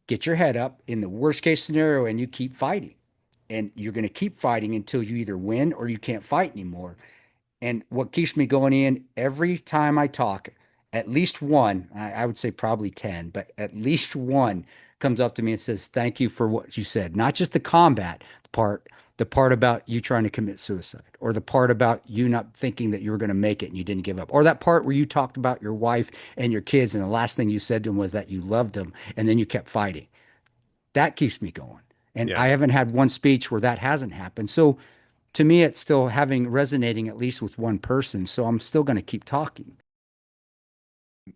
get your head up in the worst case scenario and you keep fighting. And you're going to keep fighting until you either win or you can't fight anymore. And what keeps me going in every time I talk, at least one, I would say probably 10, but at least one comes up to me and says, thank you for what you said. Not just the combat part, the part about you trying to commit suicide, or the part about you not thinking that you were going to make it and you didn't give up, or that part where you talked about your wife and your kids, and the last thing you said to them was that you loved them and then you kept fighting. That keeps me going. And Yeah. I haven't had one speech where that hasn't happened. So to me, it's still having resonating at least with one person. So I'm still going to keep talking.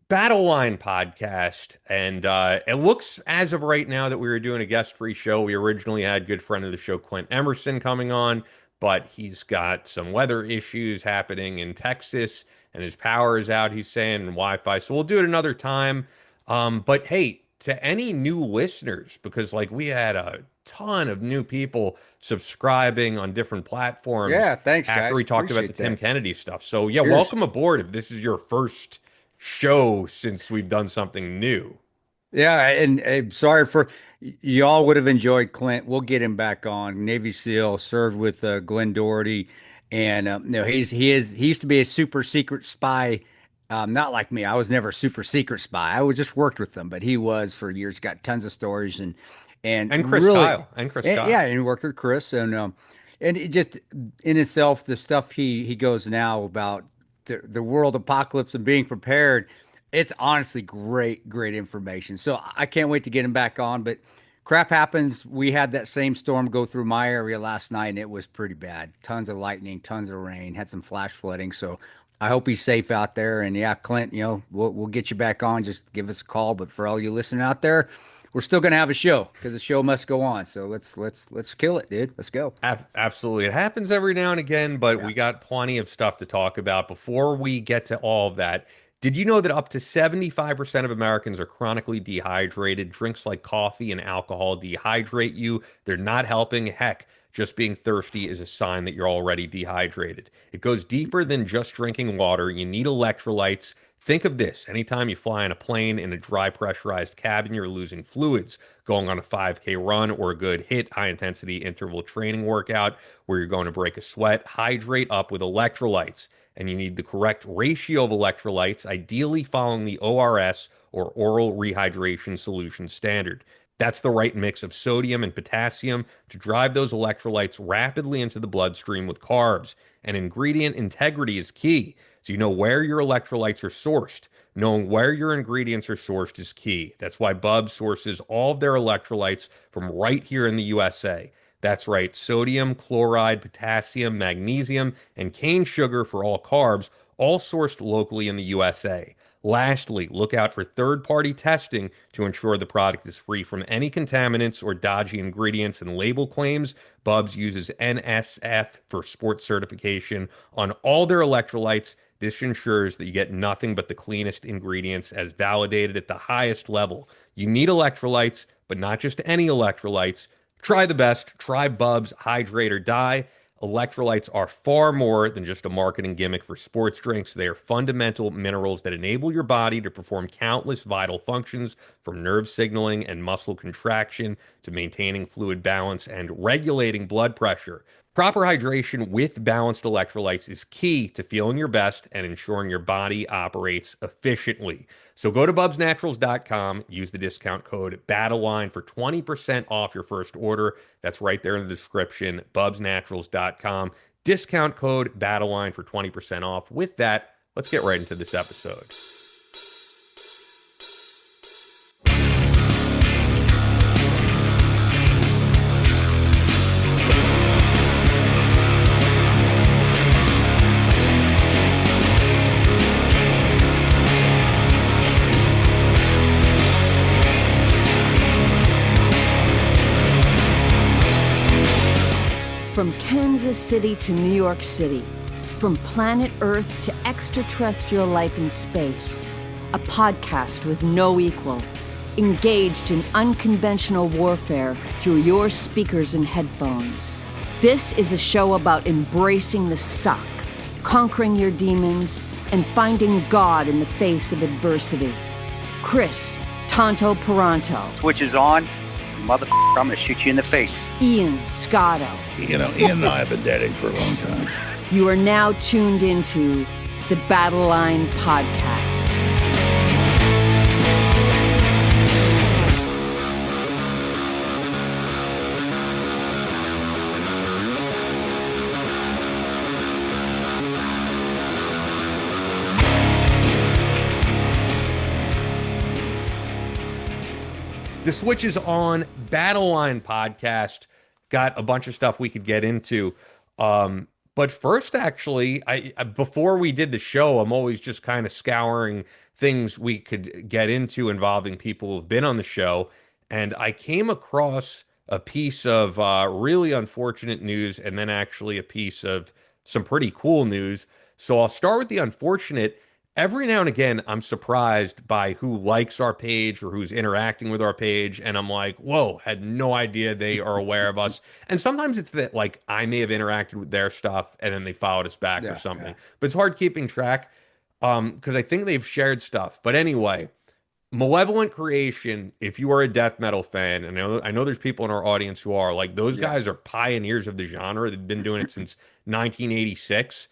Battle Line podcast. And it looks as of right now that we were doing a guest-free show. We originally had good friend of the show, Clint Emerson, coming on, but he's got some weather issues happening in Texas and his power is out, he's saying, and Wi-Fi. So we'll do it another time. But hey, to any new listeners, because like we had a ton of new people subscribing on different platforms Yeah, thanks, after guys. we talked about the Appreciate Tim that. Kennedy stuff. So yeah, Cheers. welcome aboard if this is your first show since we've done something new. Yeah, and sorry for y'all would have enjoyed Clint. We'll get him back on. Navy SEAL, served with Glenn Doherty, and no, he used to be a super secret spy. Not like me. I was never a super secret spy. I was just worked with him, but he was for years. Got tons of stories and And Chris really, Kyle. And Chris and, yeah, Kyle. and he worked with Chris and it just in itself the stuff he goes now about the world apocalypse and being prepared. It's honestly great information. So I can't wait to get him back on. But crap happens. We had that same storm go through my area last night, and it was pretty bad. Tons of lightning, tons of rain, had some flash flooding. So I hope he's safe out there. And yeah, Clint, we'll get you back on. Just give us a call. But for all you listening out there, we're still gonna have a show because the show must go on. So let's kill it, dude. Let's go. Absolutely. It happens every now and again, but Yeah. we got plenty of stuff to talk about. Before we get to all of that, did you know that up to 75% of Americans are chronically dehydrated? Drinks like coffee and alcohol dehydrate you. They're not helping. Heck, just being thirsty is a sign that you're already dehydrated. It goes deeper than just drinking water. You need electrolytes. Think of this. Anytime you fly on a plane in a dry pressurized cabin, you're losing fluids. Going on a 5K run or a good hit high intensity interval training workout where you're going to break a sweat, hydrate up with electrolytes. And you need the correct ratio of electrolytes, ideally following the ORS or oral rehydration solution standard. That's the right mix of sodium and potassium to drive those electrolytes rapidly into the bloodstream with carbs. And ingredient integrity is key. So you know where your electrolytes are sourced. Knowing where your ingredients are sourced is key. That's why Bub sources all of their electrolytes from right here in the USA. That's right, sodium, chloride, potassium, magnesium, and cane sugar for all carbs, all sourced locally in the USA. Lastly, look out for third-party testing to ensure the product is free from any contaminants or dodgy ingredients and label claims. Bubs uses NSF for sports certification on all their electrolytes. This ensures that you get nothing but the cleanest ingredients as validated at the highest level. You need electrolytes, but not just any electrolytes. Try the best. Try Bubs Hydrate or Die. Electrolytes are far more than just a marketing gimmick for sports drinks. They are fundamental minerals that enable your body to perform countless vital functions, from nerve signaling and muscle contraction to maintaining fluid balance and regulating blood pressure. Proper hydration with balanced electrolytes is key to feeling your best and ensuring your body operates efficiently. So go to bubsnaturals.com, use the discount code BATTLELINE for 20% off your first order. That's right there in the description, bubsnaturals.com. Discount code BATTLELINE for 20% off. With that, let's get right into this episode. From Kansas City to New York City, from planet Earth to extraterrestrial life in space, a podcast with no equal, engaged in unconventional warfare through your speakers and headphones. This is a show about embracing the suck, conquering your demons, and finding God in the face of adversity. Chris, Tonto Peranto, Switch is on. Motherfucker, I'm gonna shoot you in the face. Ian Scotto. You know, Ian and I have been dating for a long time. You are now tuned into the Battle Line Podcast. The Switch is on. Battle Line Podcast. Got a bunch of stuff we could get into. But first, actually, before we did the show, I'm always just kind of scouring things we could get into involving people who've been on the show. And I came across a piece of really unfortunate news and then actually a piece of some pretty cool news. So I'll start with the unfortunate. Every now and again, I'm surprised by who likes our page or who's interacting with our page. And I'm like, whoa, had no idea they are aware of us. And sometimes it's that, like, I may have interacted with their stuff and then they followed us back or something. But it's hard keeping track because I think they've shared stuff. But anyway, Malevolent Creation, if you are a death metal fan, and I know there's people in our audience who are, like, those guys are pioneers of the genre. They've been doing it since 1986.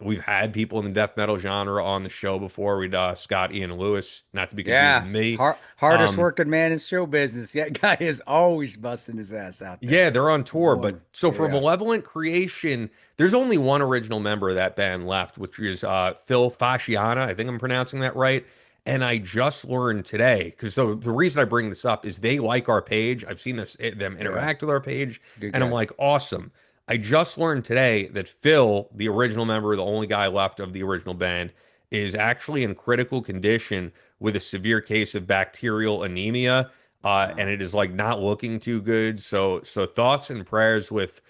We've had people in the death metal genre on the show before. We'd Scott Ian Lewis, not to be confused with me. Hardest working man in show business. That guy is always busting his ass out there. Yeah, they're on tour. Boy, But so for Malevolent Creation, there's only one original member of that band left, which is Phil Fasciana. I think I'm pronouncing that right. And I just learned today, because so the reason I bring this up is they like our page. I've seen them interact with our page, and I'm like, awesome. I just learned today that Phil, the original member, the only guy left of the original band, is actually in critical condition with a severe case of bacterial anemia, and it is like not looking too good. So thoughts and prayers with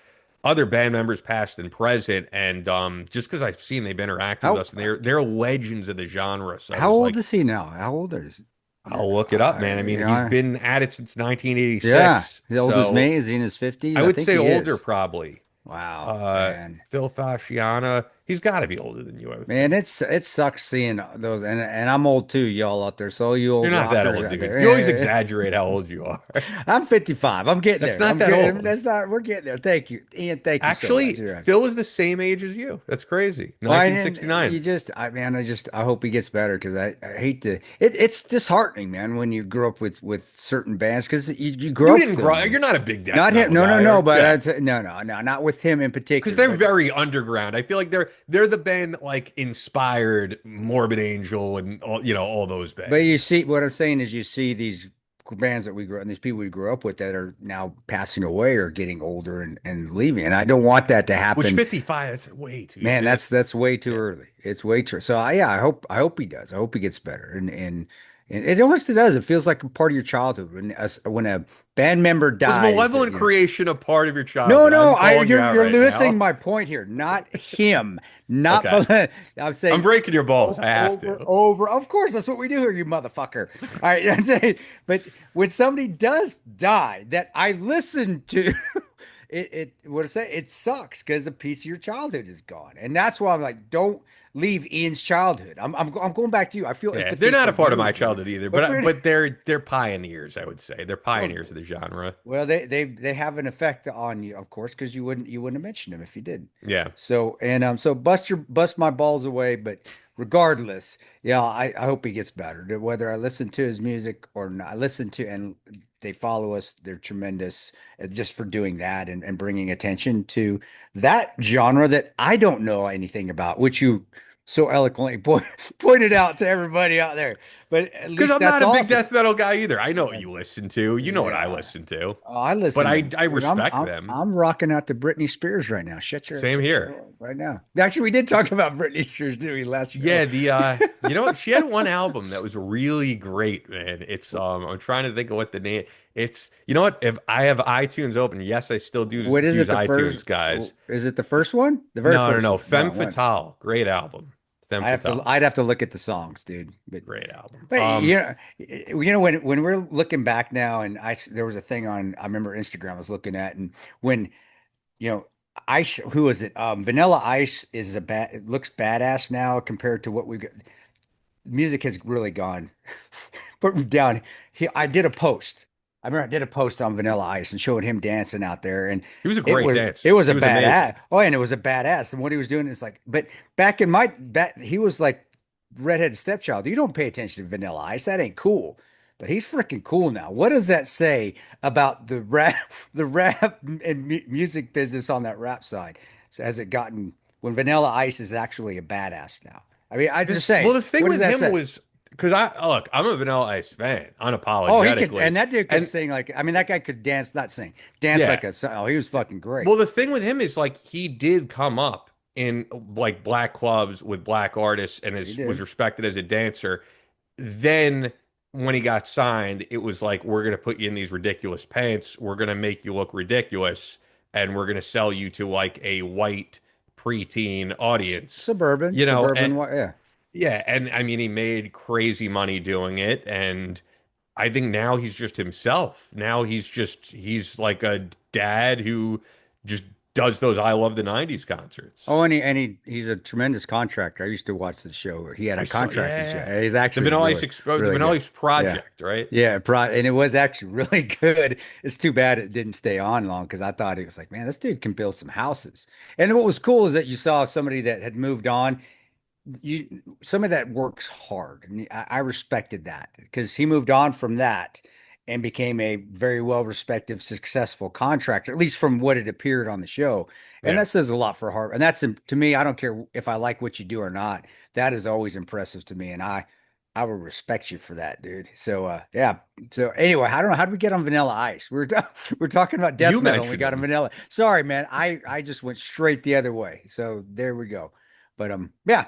other band members, past and present, and just because I've seen they've interacted with us, and they're legends of the genre. So how old is he now? How old is he? I'll look it up, man. I mean, he's been at it since 1986. Yeah, he's old as me. Is he in his 50s? I would think say he older, is. probably. Wow, man. Phil Fasciana, he's got to be older than you. I would Man, think. it sucks seeing those, and I'm old too, y'all out there. So you old You're not that rockers old, out dude. there. You always exaggerate how old you are. I'm 55. I'm getting That's there. not I'm that getting, old. That's not. We're getting there. Thank you, Ian. Thank you. Actually, so much. Phil is the same age as you. That's crazy. Well, and 1969. you just, I hope he gets better because I hate to. It's disheartening, man, when you grow up with certain bands because you grow You up. didn't grow. You're not a big death Not him. metal No, guy, no, no. or- But yeah. no, not with him in particular. Because they're but- very underground. I feel like they're the band that like inspired Morbid Angel and all those bands. But you see, what I'm saying is, you see these bands that we grew and these people we grew up with that are now passing away or getting older and leaving, and I don't want that to happen. Which 55? That's way too. Man, that's way too early. It's way too. So I hope he does. I hope he gets better. And it almost does. It feels like a part of your childhood when a band member Was dies. Malevolent Creation a part of your No, childhood? no, I'm calling you out you're right losing now. my point here. Not him. Not. Okay. I'm saying I'm breaking your balls. I have to. over. Of course, that's what we do here, you motherfucker. All right, I'm saying, but when somebody does die that I listen to, what I say, it sucks because a piece of your childhood is gone, and that's why I'm like, don't leave Ian's childhood. I'm going back to you. I feel Yeah, empathy they're not a for part of you, my childhood either, for- but they're pioneers. I would say they're pioneers of the genre. well, they have an effect on you, of course, because you wouldn't have mentioned them if you didn't. Yeah. So so bust my balls away, but regardless, yeah, I hope he gets better. Whether I listen to his music or not, I listen to and they follow us. They're tremendous just for doing that and bringing attention to that genre that I don't know anything about, which you so eloquently pointed out to everybody out there. But at Because least I'm that's not a big awesome. death metal guy either. I know what you listen to. You know what I listen to. Oh, I listen, But I to- respect I'm, them. I'm rocking out to Britney Spears right now. Same here. right now. Actually, we did talk about Britney Spears, didn't we, last year? Yeah, you know what? She had one album that was really great, man. It's I'm trying to think of what the name. It's you know what? If I have iTunes open, yes, I still do What is use it? The iTunes, first guys. Is it the first one? The very No, first no. one? Femme what? Fatale, great album. Femme Fatale, I'd have to look at the songs, dude. great album. But when we're looking back now, and there was a thing on I remember Instagram I was looking at, and when Ice, who is it? Vanilla Ice is it looks badass now compared to what we got. music has really gone put me down. I did a post. I remember I did a post on Vanilla Ice and showed him dancing out there, and He was a it great was it dancer. was He a was amazing. badass. Oh, and it was a badass. And what he was doing is like, but back in my back, he was like redheaded stepchild. You don't pay attention to Vanilla Ice. That ain't cool. But he's freaking cool now. What does that say about the rap, the rap and mu music business on that rap side? So has it gotten when Vanilla Ice is actually a badass now? I mean, I just Well, say, the thing what does with that him say? was because I'm a Vanilla Ice fan, Oh, he could, unapologetically, and that dude could and sing like, I mean, that guy could dance, not sing, dance yeah. like a, oh, he was fucking great. Well, the thing with him is like he did come up in like black clubs with black artists and He was did. respected as a dancer. Then when he got signed, it was like we're gonna put you in these ridiculous pants, we're gonna make you look ridiculous, and we're gonna sell you to like a white preteen audience. Suburban, You know, and yeah. yeah, and I mean, he made crazy money doing it, and I think now he's just himself. Now he's like a dad who just does those I Love the 90s concerts. Oh, and he's a tremendous contractor. I used to watch the show. He had I a saw, contracting show. yeah, He's the actually Vanilla Ice really, Expo, the really Vanilla good. Ice Yeah. Project, right? Yeah, and it was actually really good. It's too bad it didn't stay on long because I thought it was like, man, this dude can build some houses. And what was cool is that you saw somebody that had moved on. Some of that works hard, and I respected that because he moved on from that and became a very well respected, successful contractor, at least from what it appeared on the show. And Yeah. that says a lot for Hart. And that's to me, I don't care if I like what you do or not. That is always impressive to me, and I will respect you for that, dude. So yeah. So anyway, I don't know how did we get on Vanilla Ice? We're talking about death You metal and we mentioned got a him. Vanilla. Sorry, man. I just went straight the other way. So there we go. But yeah. Yeah,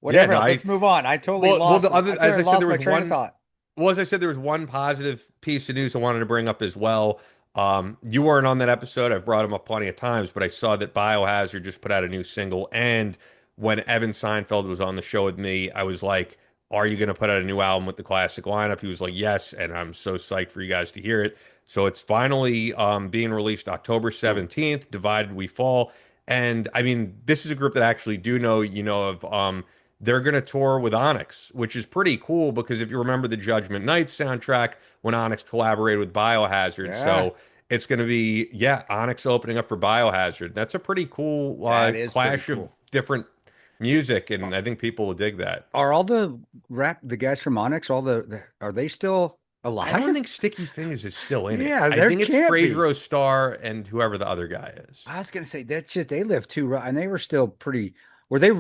Whatever no, else. I Let's move on. the other I as totally I said, lost there my was train of one. thought. Well, as I said, there was one positive piece of news I wanted to bring up as well. You weren't on that episode. I've brought him up plenty of times, but I saw that Biohazard just put out a new single. And when Evan Seinfeld was on the show with me, I was like, "Are you going to put out a new album with the classic lineup?" He was like, "Yes," and I'm so psyched for you guys to hear it. So it's finally being released October Cool. 17th. Divided We Fall. And I mean, this is a group that I actually do know, of. They're going to tour with Onyx, which is pretty cool because if you remember the Judgment Night soundtrack when Onyx collaborated with Biohazard, Yeah, so it's going to be, yeah, Onyx opening up for Biohazard. That's a pretty cool that is pretty clash of cool. different music, Are and I think people will dig that. are all the guys from Onyx, are they still I don't alive? think Sticky Fingers is still in it. Yeah, I there think it's can't Fraser be. O'Star and whoever the other guy is. I was gonna say that shit. They lived too, and they were still pretty. Were they?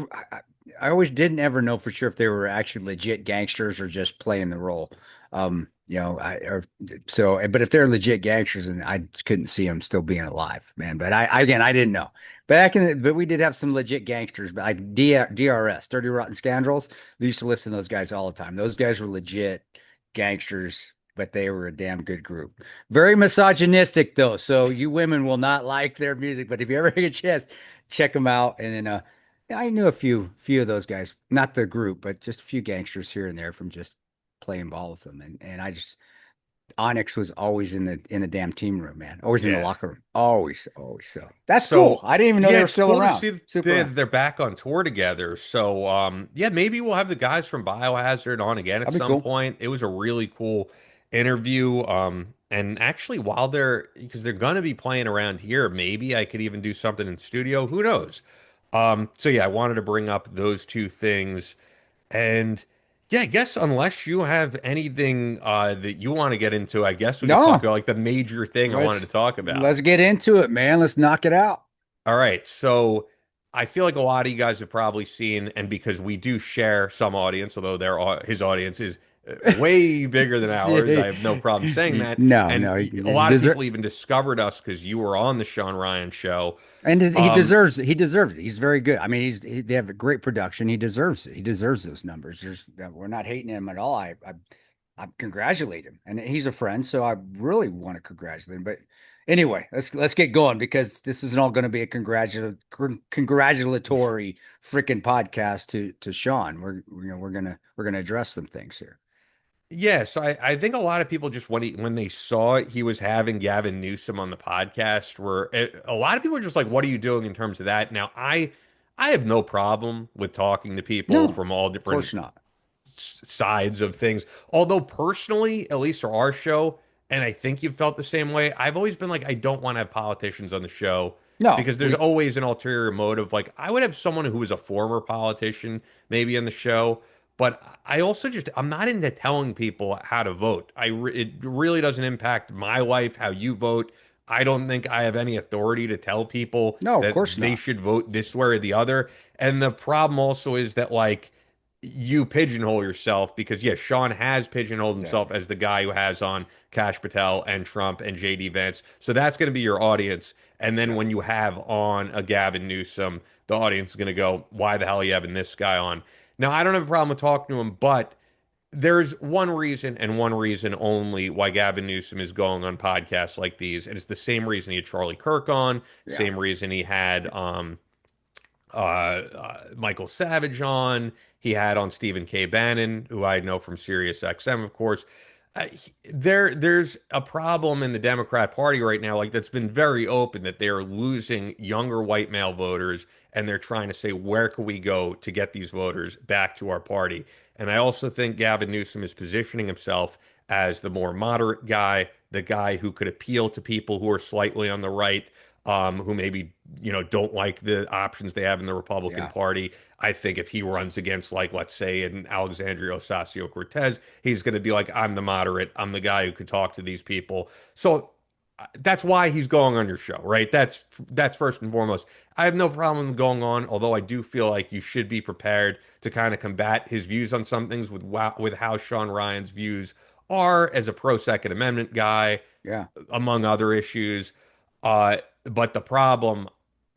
I always didn't ever know for sure if they were actually legit gangsters or just playing the role. But if they're legit gangsters, and I couldn't see them still being alive, man. But again, I didn't know. But we did have some legit gangsters, but like DRS, Dirty Rotten Scoundrels. We used to listen to those guys all the time. Those guys were legit gangsters, but they were a damn good group. Very misogynistic though, so you women will not like their music. But if you ever get a chance, check them out. And then yeah, I knew a few of those guys, not the group, but just a few gangsters here and there from just playing ball with them. And I just Onyx was always in the damn team room, man. Always in the Yeah. locker room. Always, always. So that's cool. So I didn't even know they yeah, were it's still cool to around. see that Super around. they're back on tour together. So yeah, maybe we'll have the guys from Biohazard on again at That'd be some cool. point. It was a really cool interview. And actually while because they're gonna be playing around here, maybe I could even do something in studio. Who knows? So yeah, I wanted to bring up those two things. And yeah, I guess unless you have anything that you want to get into, I guess we could talk No, about like the major thing I wanted to talk about. let's get into it, man. Let's knock it out. All right. So I feel like a lot of you guys have probably seen, and because we do share some audience, although his audience is way bigger than ours, I have no problem saying that. No, And no, a he lot of deserves. people even discovered us because you were on the Shawn Ryan show. And he Um, deserves it. He deserves it. He's very good. I mean, they have a great production. He deserves it. He deserves those numbers. We're not hating him at all. I congratulate him, and he's a friend, so I really want to congratulate him. But anyway, let's get going because this isn't all going to be a congratulatory freaking podcast to Sean. We're gonna address some things here. yeah, so I think a lot of people just when they saw he was having Gavin Newsom on the podcast, a lot of people are just like, "What are you doing in terms of that?" Now, I have no problem with talking to people No, from all of different course not. sides of things. Although personally, at least for our show, and I think you've felt the same way, I've always been like, I don't want to have politicians on the show No, because there's always an ulterior motive. Like I would have someone who was a former politician maybe in the show, but I also just I'm not into telling people how to vote. It really doesn't impact my life how you vote. I don't think I have any authority to tell people no, of that course they not. should vote this way or the other. And the problem also is that like you pigeonhole yourself because yes, Sean has pigeonholed Yeah, himself as the guy who has on Kash Patel and Trump and JD Vance. So that's going to be your audience. And then yeah, when you have on a Gavin Newsom, the audience is going to go, "Why the hell are you having this guy on?" Now, I don't have a problem with talking to him, but there's one reason and one reason only why Gavin Newsom is going on podcasts like these, and it's the same reason he had Charlie Kirk on, yeah, same reason he had Michael Savage on. He had on Stephen K. Bannon, who I know from Sirius XM, of course. There's a problem in the Democrat Party right now, like that's been very open that they are losing younger white male voters, and they're trying to say where can we go to get these voters back to our party. And I also think Gavin Newsom is positioning himself as the more moderate guy, the guy who could appeal to people who are slightly on the right, who maybe don't like the options they have in the Republican yeah. Party. I think if he runs against like let's say an Alexandria Ocasio-Cortez, he's going to be like, I'm the moderate, I'm the guy who could talk to these people. So that's why he's going on your show, right? That's first and foremost. I have no problem going on, although I do feel like you should be prepared to kind of combat his views on some things with how Shawn Ryan's views are as a pro Second Amendment guy, Yeah. among other issues. But the problem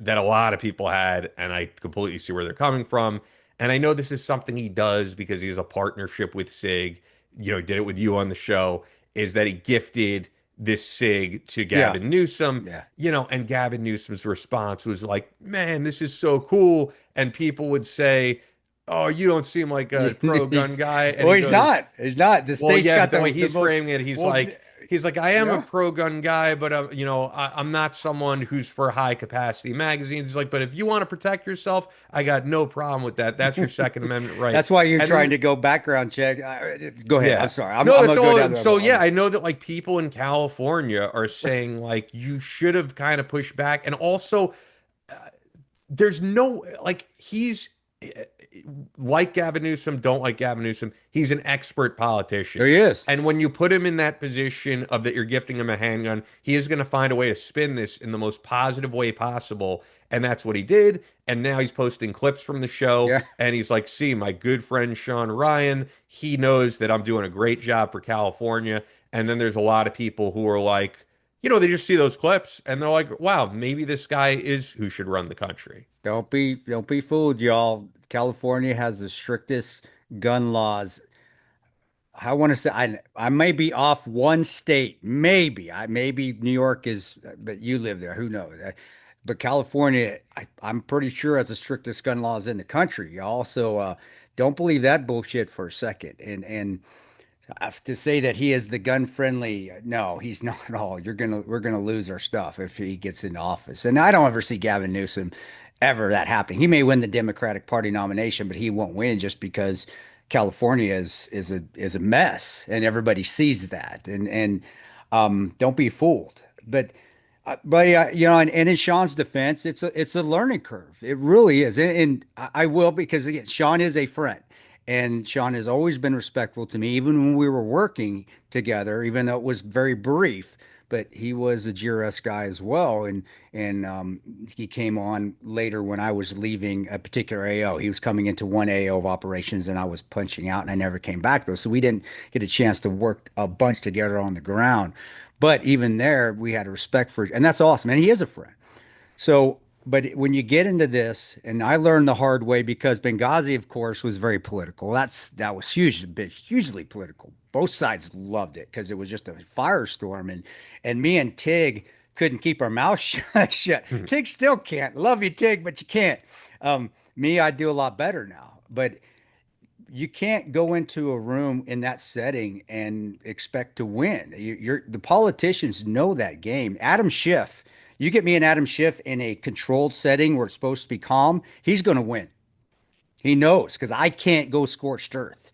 that a lot of people had, and I completely see where they're coming from, and I know this is something he does because he has a partnership with SIG, he did it with you on the show, is that he gifted this SIG to Yeah. Gavin Newsom, Yeah. and Gavin Newsom's response was like, man, this is so cool. And people would say, oh, you don't seem like a pro-gun He's, guy. And well, he he's goes, not. He's not. The well, state's yeah, but got the way the he's most. framing it, Well, he's like, I am a yeah. pro-gun guy, but I'm not someone who's for high-capacity magazines. He's like, but if you want to protect yourself, I got no problem with that. That's your Second Amendment right. That's why you're And trying then, to go background check. Go ahead. I'm yeah, sorry. no, I'm that's gonna go down all. the So rabbit yeah, hole. I know that like people in California are saying like you should have kind of pushed back, and also there's no like he's like Gavin Newsom, don't like Gavin Newsom. He's an expert There politician. he is. And when you put him in that position of that you're gifting him a handgun, he is going to find a way to spin this in the most positive way possible. And that's what he did. And now he's posting clips from the show. Yeah. And he's like, see, my good friend Shawn Ryan, he knows that I'm doing a great job for California. And then there's a lot of people who are like, they just see those clips and they're like, wow, maybe this guy is who should run the country. Don't be fooled, y'all. California has the strictest gun laws. I want to say I may be off one state, maybe New York is, but you live there. Who knows? But California, I'm pretty sure has the strictest gun laws in the country, y'all. So don't believe that bullshit for a second. And to say that he is the gun friendly, no, he's not at all. We're gonna lose our stuff if he gets into office. And I don't ever see Gavin Newsom ever that happening. He may win the Democratic Party nomination, but he won't win just because California is a mess and everybody sees that. And don't be fooled. But and in Sean's defense, it's a learning curve. It really is. And I will because again, Sean is a friend. And Sean has always been respectful to me, even when we were working together, even though it was very brief. But he was a GRS guy as well, and he came on later when I was leaving a particular AO. He was coming into one AO of operations, and I was punching out, and I never came back though. So we didn't get a chance to work a bunch together on the ground. But even there, we had a respect for, and that's awesome. And he is a friend. So, but when you get into this, and I learned the hard way because Benghazi, of course, was very political. That was huge, hugely political. Both sides loved it because it was just a firestorm, and me and Tig couldn't keep our mouths shut. Tig still can't. Love you, Tig, but you can't. Me, I do a lot better now, but you can't go into a room in that setting and expect to win. The politicians know that game. Adam Schiff, you get me and Adam Schiff in a controlled setting where it's supposed to be calm, he's going to win. He knows because I can't go scorched earth.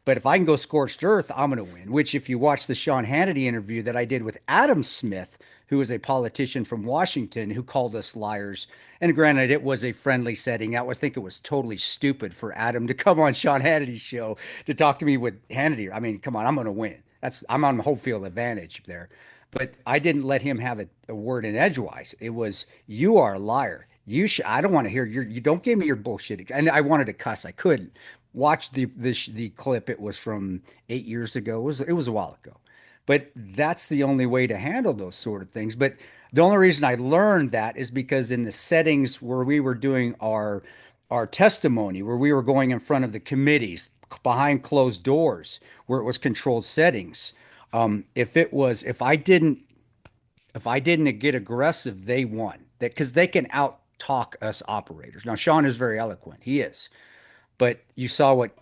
But if I can go scorched earth, I'm going to win. Which, if you watch the Sean Hannity interview that I did with Adam Smith, who is a politician from Washington who called us liars. And granted, it was a friendly setting. I would think it was totally stupid for Adam to come on Sean Hannity's show to talk to me with Hannity. I mean, come on, I'm going to win. I'm on home field advantage there. But I didn't let him have a word in edgewise. It was, you are a liar. You should. I don't want to hear you don't give me your bullshit. And I wanted to cuss. I couldn't watch the clip. It was from 8 years ago. It was a while ago. But that's the only way to handle those sort of things. But the only reason I learned that is because in the settings where we were doing our testimony, where we were going in front of the committees behind closed doors, where it was controlled settings, if I didn't get aggressive, they won. That because they can out talk us operators. Now Sean is very eloquent. He is. But you saw what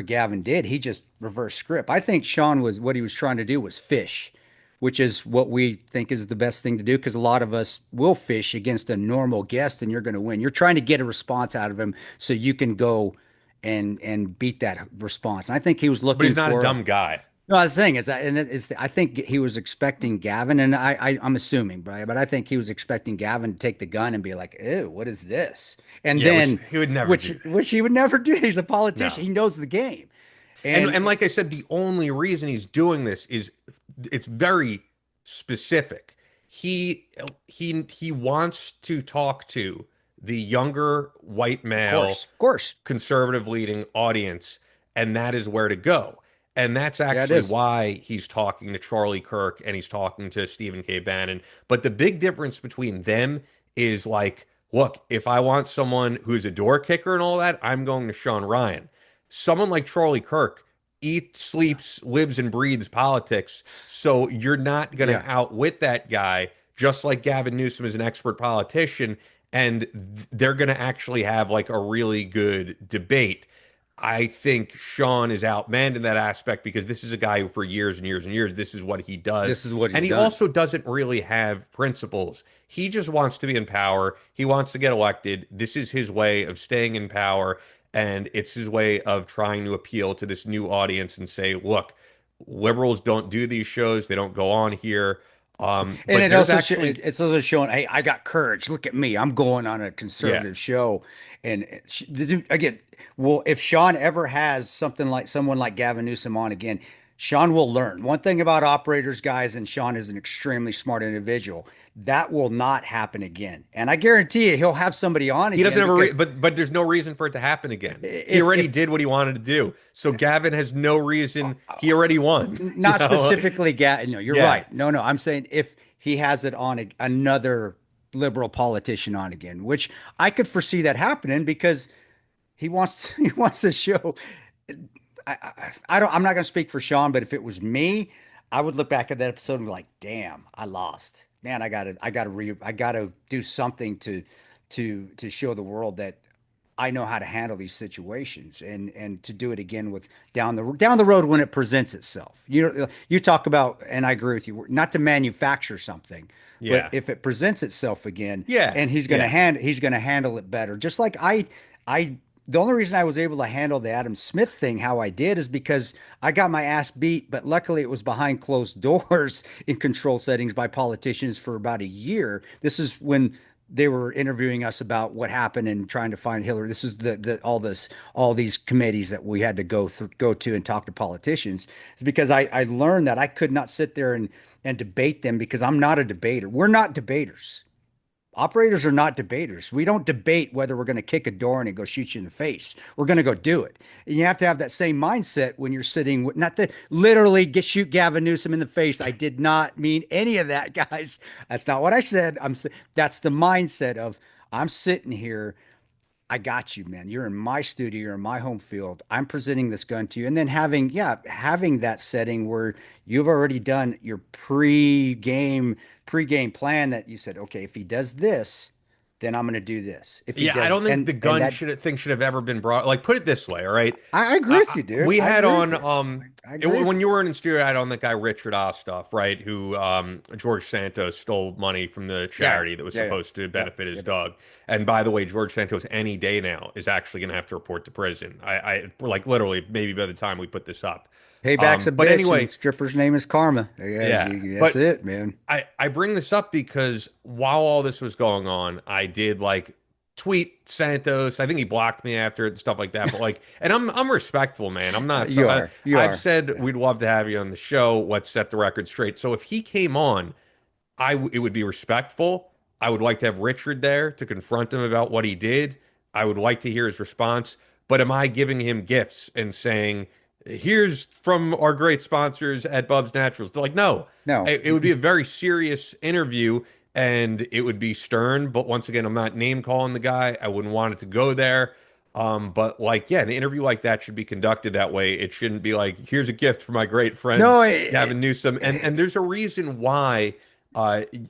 Gavin did. He just reversed script. I think Sean was what he was trying to do was fish, which is what we think is the best thing to do because a lot of us will fish against a normal guest and you're going to win. You're trying to get a response out of him so you can go and beat that response. And I think he was But looking he's not a for dumb guy. no, I was saying is that, and I think he was expecting Gavin, and I'm assuming, Brian, but I think he was expecting Gavin to take the gun and be like, "Ew, what is this?" And Yeah, which then, he would never which do. which he would never do. He's a politician; No. he knows the game, And and like I said, the only reason he's doing this is it's very specific. He wants to talk to the younger white male of course, conservative leading audience, and that is where to go. And that's yeah, it actually is. why he's talking to Charlie Kirk and he's talking to Stephen K. Bannon. But the big difference between them is like, look, if I want someone who's a door kicker and all that, I'm going to Shawn Ryan. Someone like Charlie Kirk eats, sleeps, lives, and breathes politics. So you're not going Yeah, to outwit that guy, just like Gavin Newsom is an expert politician. And they're going to actually have like a really good debate. I think Sean is outmanned in that aspect because this is a guy who, for years and years and years, this is what he does. this is what And he's he done. also doesn't really have principles. He just wants to be in power. He wants to get elected. This is his way of staying in power. And it's his way of trying to appeal to this new audience and say, look, liberals don't do these shows. They don't go on here. And But it there's also actually, it's also showing, hey, I got courage. Look at me. I'm going on a yeah, conservative show. And again, well, if Sean ever has something like someone like Gavin Newsom on again, Sean will learn. One thing about operators, guys, and Sean is an extremely smart individual. That will not happen again. And I guarantee you, he'll have somebody on he doesn't again have a because but there's no reason for it to happen again. He already if did what he wanted to do. So Gavin has no reason. He already won. You not know? specifically no, you're Yeah. right. No, I'm saying if he has it on another liberal politician on again, which I could foresee that happening because he wants to show. I'm not going to speak for Sean, but if it was me, I would look back at that episode and be like, "Damn, I lost. Man, I gotta do something to show the world that I know how to handle these situations and to do it again with down the road when it presents itself. You talk about, and I agree with you, not to manufacture something, but Yeah. if it presents itself again, Yeah. and Yeah. he's gonna handle it better. Just like I the only reason I was able to handle the Adam Smith thing how I did is because I got my ass beat, but luckily it was behind closed doors in control settings by politicians for about a year. This is when they were interviewing us about what happened and trying to find Hillary. This is all these committees that we had to go to and talk to politicians. It's because I learned that I could not sit there and debate them because I'm not a debater. We're not debaters. Operators are not debaters. We don't debate whether we're going to kick a door in and go shoot you in the face. We're going to go do it. And you have to have that same mindset when you're sitting, not to literally shoot Gavin Newsom in the face. I did not mean any of that, guys. That's not what I said. That's the mindset of I'm sitting here. I got you, man. You're in my studio, you're in my home field. I'm presenting this gun to you. And then having that setting where you've already done your pre-game plan that you said, okay, if he does this, then I'm going to do this. If he Yeah, I does, don't think the and gun that should thing should have ever been brought. Like, put it this way, all right? I agree with you, dude. We I had agree with on you. I agree with when you. you were in studio, I had on that guy Richard Ostoff, right? Who George Santos stole money from the Yeah, charity that was yeah, yeah, supposed to yep, benefit his yep. dog. And by the way, George Santos any day now is actually going to have to report to prison. I like literally maybe by the time we put this up. Payback's a But bitch, and anyway, stripper's name is Karma. Yeah, yeah. that's But it, man. I bring this up because while all this was going on, I did like tweet Santos. I think he blocked me after it and stuff like that. But like, and I'm respectful, man. I'm not so. You I've are. said Yeah. we'd love to have you on the show. Let's set the record straight. So if he came on, it would be respectful. I would like to have Richard there to confront him about what he did. I would like to hear his response. But am I giving him gifts and saying, "Here's from our great sponsors at Bub's Naturals"? They're like, no. No, It would be a very serious interview, and it would be stern. But once again, I'm not name calling the guy. I wouldn't want it to go there. But like, yeah, an interview like that should be conducted that way. It shouldn't be like, "Here's a gift for my great friend no, Gavin Newsom," and there's a reason why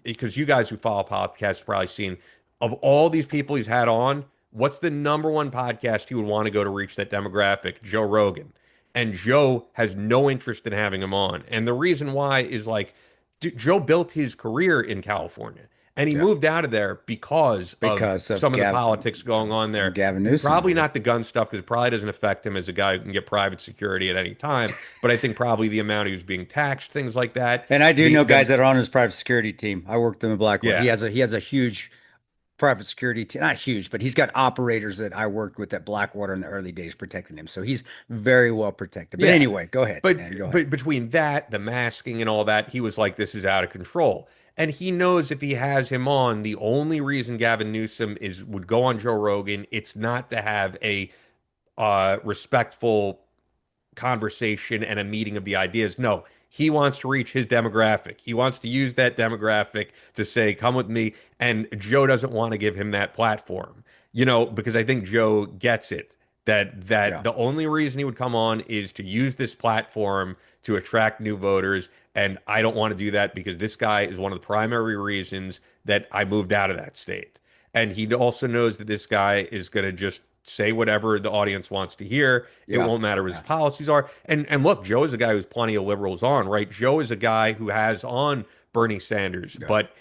because you guys who follow podcasts have probably seen of all these people he's had on, what's the number one podcast you would want to go to reach that demographic? Joe Rogan. And Joe has no interest in having him on. And the reason why is like Joe built his career in California and he yeah, moved out of there because of because of some of the politics going on there. Gavin Newsom, Probably man. not the gun stuff because it probably doesn't affect him as a guy who can get private security at any time. But I think probably the amount he was being taxed, things like that. And I do The know guys the that are on his private security team. I worked in the Blackwater. yeah. He has a huge private security team, not huge, but he's got operators that I worked with at Blackwater in the early days protecting him. So he's very well protected. But Yeah. anyway, go ahead, But man. Go ahead. but between that, the masking and all that, he was like, this is out of control. And he knows if he has him on, the only reason Gavin Newsom is would go on Joe Rogan, it's not to have a respectful conversation and a meeting of the ideas. No, he wants to reach his demographic. He wants to use that demographic to say, come with me. And Joe doesn't want to give him that platform, because I think Joe gets it that Yeah. the only reason he would come on is to use this platform to attract new voters. And I don't want to do that because this guy is one of the primary reasons that I moved out of that state. And he also knows that this guy is going to just say whatever the audience wants to hear. It Yeah. won't matter what his Yeah. policies are. And look, Joe is a guy who's plenty of liberals on, right? Joe is a guy who has on Bernie Sanders. Yeah. But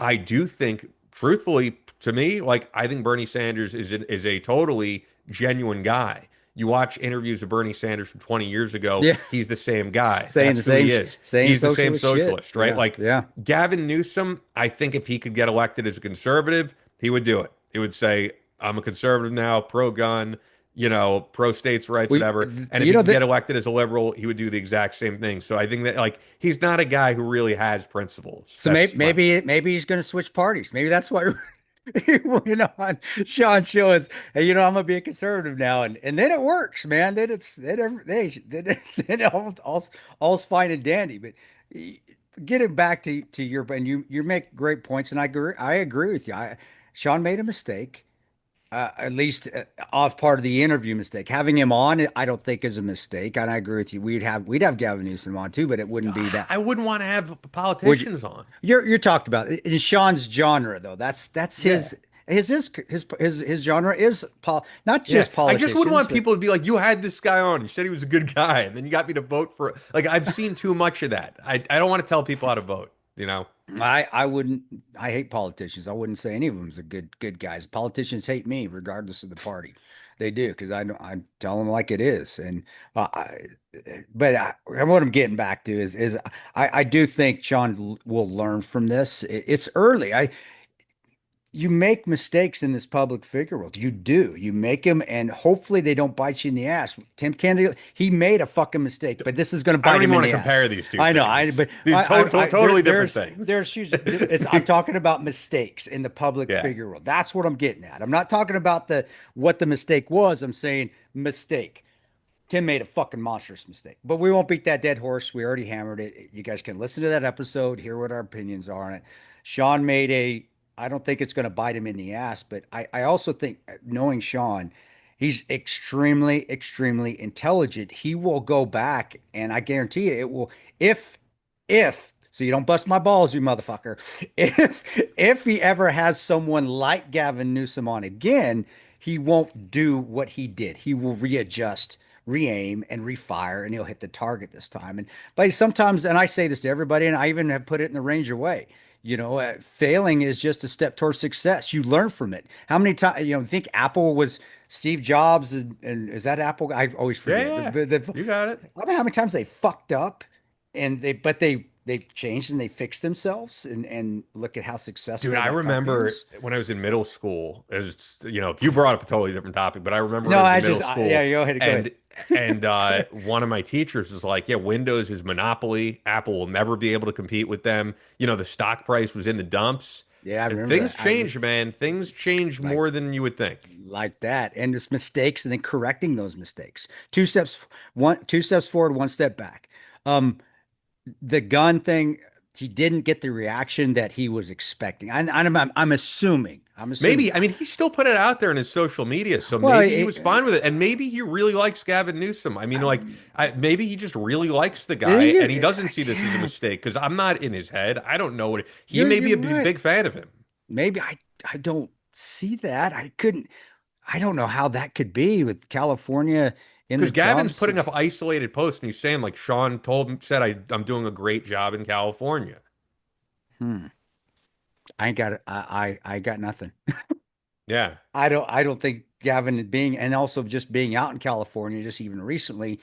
I do think, truthfully, to me, like I think Bernie Sanders is a totally genuine guy. You watch interviews of Bernie Sanders from 20 years ago, Yeah. he's the same guy. Saying That's the who same, he is. same He's the same socialist shit. socialist, right? Yeah. Like Yeah. Gavin Newsom, I think if he could get elected as a conservative, he would do it. He would say, I'm a conservative now, pro-gun, pro states' rights, We, whatever. And if you he know could get that. elected as a liberal, he would do the exact same thing. So I think that like he's not a guy who really has principles. So That's my maybe he's going to switch parties. Maybe that's why on Sean's show is, hey, I'm gonna be a conservative now, and then it works, man. Then it's then all's fine and dandy. But getting back to your and you make great points, and I agree with you. Sean made a mistake. At least off part of the interview mistake. Having him on, I don't think is a mistake, and I agree with you. We'd have Gavin Newsom on too, but it wouldn't be that. I wouldn't want to have Would you, politicians on. you're talked about in Sean's genre though. That's Yeah. his genre is not Yeah, just I just wouldn't politicians, want but people to be like, "You had this guy on. You said he was a good guy, and then you got me to vote for." Like, I've seen too much of that. I don't want to tell people how to vote. You know? I wouldn't. I hate politicians. I wouldn't say any of them are good guys. Politicians hate me regardless of the party. They do because I tell them like it is. And but what I'm getting back to is I do think Sean will learn from this. It's early. You make mistakes in this public figure world. You do. You make them, and hopefully they don't bite you in the ass. Tim Kennedy, he made a fucking mistake, but this is going to I bite don't him even in want the to ass. compare these two I know. things. These totally different things. There's huge. I'm talking about mistakes in the public Yeah. figure world. That's what I'm getting at. I'm not talking about what the mistake was. I'm saying mistake. Tim made a fucking monstrous mistake, but we won't beat that dead horse. We already hammered it. You guys can listen to that episode, hear what our opinions are on it. Sean made I don't think it's going to bite him in the ass, but I also think knowing Sean, he's extremely, extremely intelligent. He will go back, and I guarantee you it will, if So you don't bust my balls, you motherfucker. If he ever has someone like Gavin Newsom on again, he won't do what he did. He will readjust, re-aim, and refire, and he'll hit the target this time. And but sometimes, and I say this to everybody, and I even have put it in the Ranger way. Failing is just a step towards success. You learn from it. How many times, think Apple was Steve Jobs, and is that Apple? I always Yeah, forget. yeah, you got it. I mean, how many times they fucked up, and they changed and they fixed themselves, and look at how Dude, successful I that company remember is. when I was in middle school, you brought up a totally different topic, but I remember when No, I was in middle yeah, school go ahead, go ahead. and one of my teachers was like, yeah, Windows is monopoly. Apple will never be able to compete with them. The stock price was in the dumps. Yeah, I And remember things that. change, man. Things change Like more than you would think. like that, and just mistakes, and then correcting those mistakes. 2 steps forward, 1 step back. Um, the gun thing, he didn't get the reaction that he was expecting. I'm assuming. I'm assuming. Maybe, I mean, he still put it out there in his social media, so Well, maybe he was fine with it. And maybe he really likes Gavin Newsom. I mean, like, maybe he just really likes the guy and he doesn't see this as a yeah, mistake because I'm not in his head. I don't know what he may you're be a right. big fan of him. Maybe I don't see that. I don't know how that could be with California in the Because Gavin's dumps. putting up isolated posts and he's saying, like, Sean said, I'm doing a great job in California. Hmm. I ain't got it. I got nothing. Yeah, I don't think Gavin being, and also just being out in California, just even recently,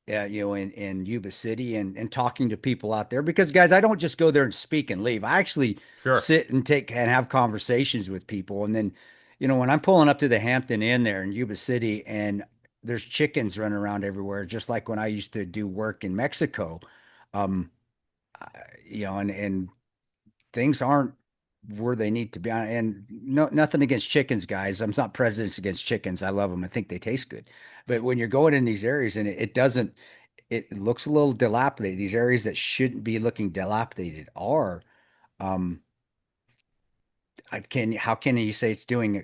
in Yuba City, and talking to people out there, because guys, I don't just go there and speak and leave. I actually sure. sit and take and have conversations with people. And then, when I'm pulling up to the Hampton Inn there in Yuba City, and there's chickens running around everywhere, just like when I used to do work in Mexico, um, and things aren't where they need to be. And no, nothing against chickens, guys. I'm not prejudice against chickens. I love them. I think they taste good. But when you're going in these areas and it doesn't, it looks a little dilapidated. These areas that shouldn't be looking dilapidated are. Um, how can you say he's doing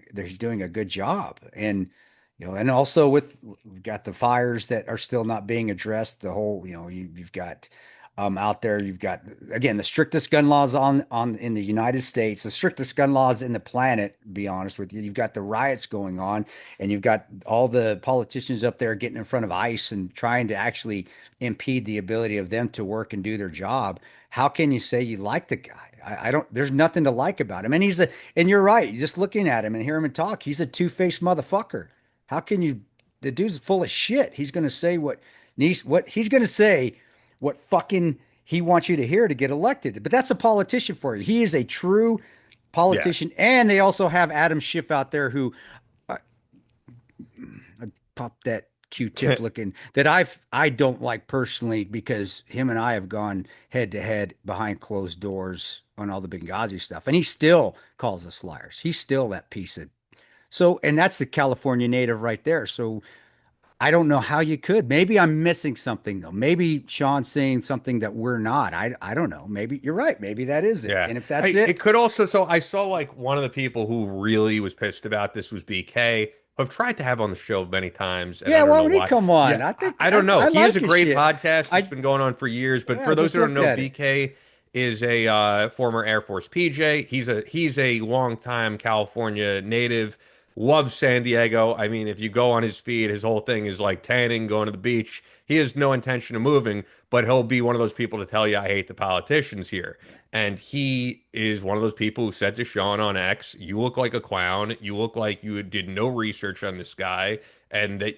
a good job? And and also we've got the fires that are still not being addressed. The whole, you've got out there, you've got, again, the strictest gun laws on in the United States, the strictest gun laws in the planet, to be honest with you. You've got the riots going on, and you've got all the politicians up there getting in front of ICE and trying to actually impede the ability of them to work and do their job. How can you say you like the guy? I don't, there's nothing to like about him. And you're right. Just looking at him and hear him talk, he's a two-faced motherfucker. How can you, the dude's full of shit. He's going to say what he's going to say, what fucking he wants you to hear to get elected. But that's a politician for you. He is a true Yeah. politician. And they also have Adam Schiff out there who pop that Q-tip looking that I don't like personally, because him and I have gone head to head behind closed doors on all the Benghazi stuff, and he still calls us liars. He's still that piece of, and that's the California native right there. So I don't know how you could. Maybe I'm missing something though. Maybe Sean's saying something that we're not. I don't know. Maybe you're right. Maybe that is it. Yeah. And if that's it, It could also, so I saw like one of the people who really was pissed about this was BK, who I've tried to have on the show many times, and I yeah, don't why know would he why. come Yeah, on? I think I don't know. I He has like a his great shit. podcast that's I been going on for years, but yeah, for I those just who don't looked know, at it. BK is a former Air Force PJ. He's a longtime California native. Loves San Diego. I mean, if you go on his feed, his whole thing is like tanning, going to the beach. He has no intention of moving, but he'll be one of those people to tell you, I hate the politicians here. And he is one of those people who said to Sean on X, you look like a clown. You look like you did no research on this guy. And that,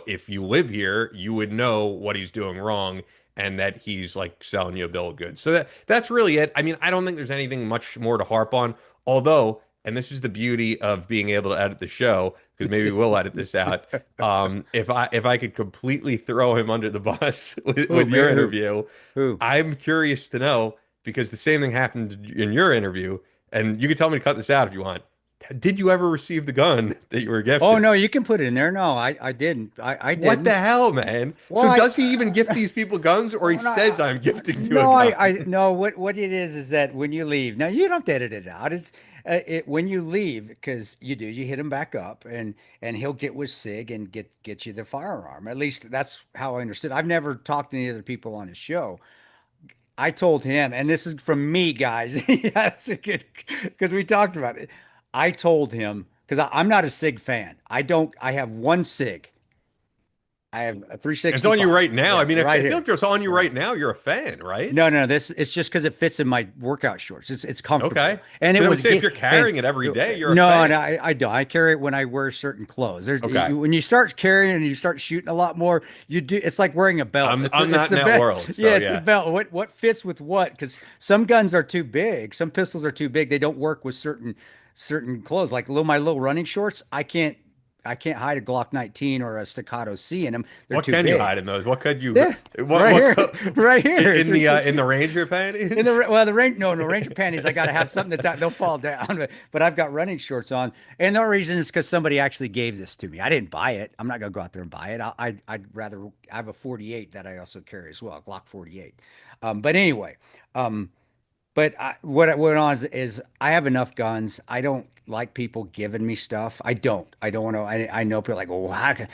if you live here, you would know what he's doing wrong and that he's like selling you a bill of goods. So that's really it. I mean, I don't think there's anything much more to harp on. Although, and this is the beauty of being able to edit the show, because maybe we'll edit this out. If I could completely throw him under the bus Who, with your man? Who? interview, Who? I'm curious to know because the same thing happened in your interview, and you can tell me to cut this out if you want. Did you ever receive the gun that you were Oh gifted? no, you can put it in there. No, I didn't. I What the didn't. hell, man? Well, So does he even gift these people guns, or he oh, no, says I'm gifting you a no, gun? no. What it is that when you leave, now you don't have to edit it out. It's when you leave, because you hit him back up, and he'll get with Sig and get you the firearm. At least that's how I understood. I've never talked to any other people on his show. I told him, and this is from me, guys. Yeah, that's a good because we talked about it. I told him because I'm not a SIG fan. I don't. I have one SIG. I have a It's on you 365. right now. I Yeah, mean, right I feel here. like it's on you Right. right now. You're a fan, right? No, no, this it's just because it fits in my workout shorts. It's comfortable, Okay. and it But I would was say if get you're and carrying it every day, you're a no, no, fan. I don't. I carry it when I wear certain clothes. Okay. When you start carrying and you start shooting a lot more, you do. It's like wearing a belt. I'm It's not in the that belt. world, Yeah, so it's the yeah. belt. What fits with what? Because some guns are too big. Some pistols are too big. They don't work with certain clothes. Like my little running shorts. I can't hide a Glock 19 or a Staccato C in them. They're What too can you big. hide in those? What could you Yeah, right what here, right here. in the Ranger In the panties? the rain no Ranger panties I got to have something that's they'll fall down but I've got running shorts on and the reason is because somebody actually gave this to me. I didn't buy it. I'm not gonna go out there and buy it. I'd rather I have a 48 that I also carry as well, a Glock 48. But anyway, um, what went on is I have enough guns. I don't like people giving me stuff. I don't want to. I know people are like, well, how can,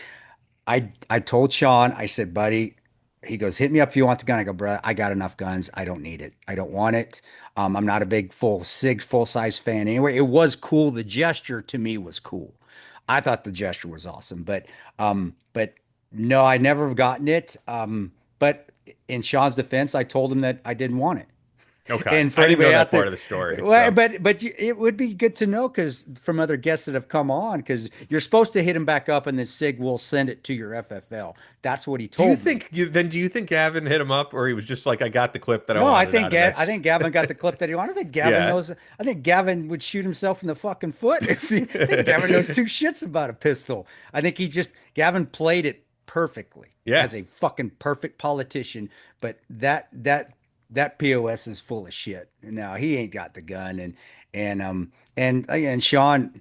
I told Shawn, I said, buddy, he goes, hit me up if you want the gun. I go, bro, I got enough guns. I don't need it. I don't want it. I'm not a big full size fan anyway. It was cool. The gesture to me was cool. I thought the gesture was awesome, but no, I never have gotten it. But in Shawn's defense, I told him that I didn't want it. Okay. And for I didn't know anybody that out part there, of the story. well, So, it would be good to know because from other guests that have come on, because you're supposed to hit him back up, and then Sig will send it to your FFL. That's what he told me. do you think Gavin hit him up or he was just like I got the clip that I No, wanted out of I this? think Gavin got the clip that he wanted. I think Gavin Yeah. knows. I think Gavin would shoot himself in the fucking foot if he. I think Gavin knows two shits about a pistol. I think Gavin played it perfectly Yeah. as a fucking perfect politician. But that POS is full of shit. No, he ain't got the gun, and Shawn,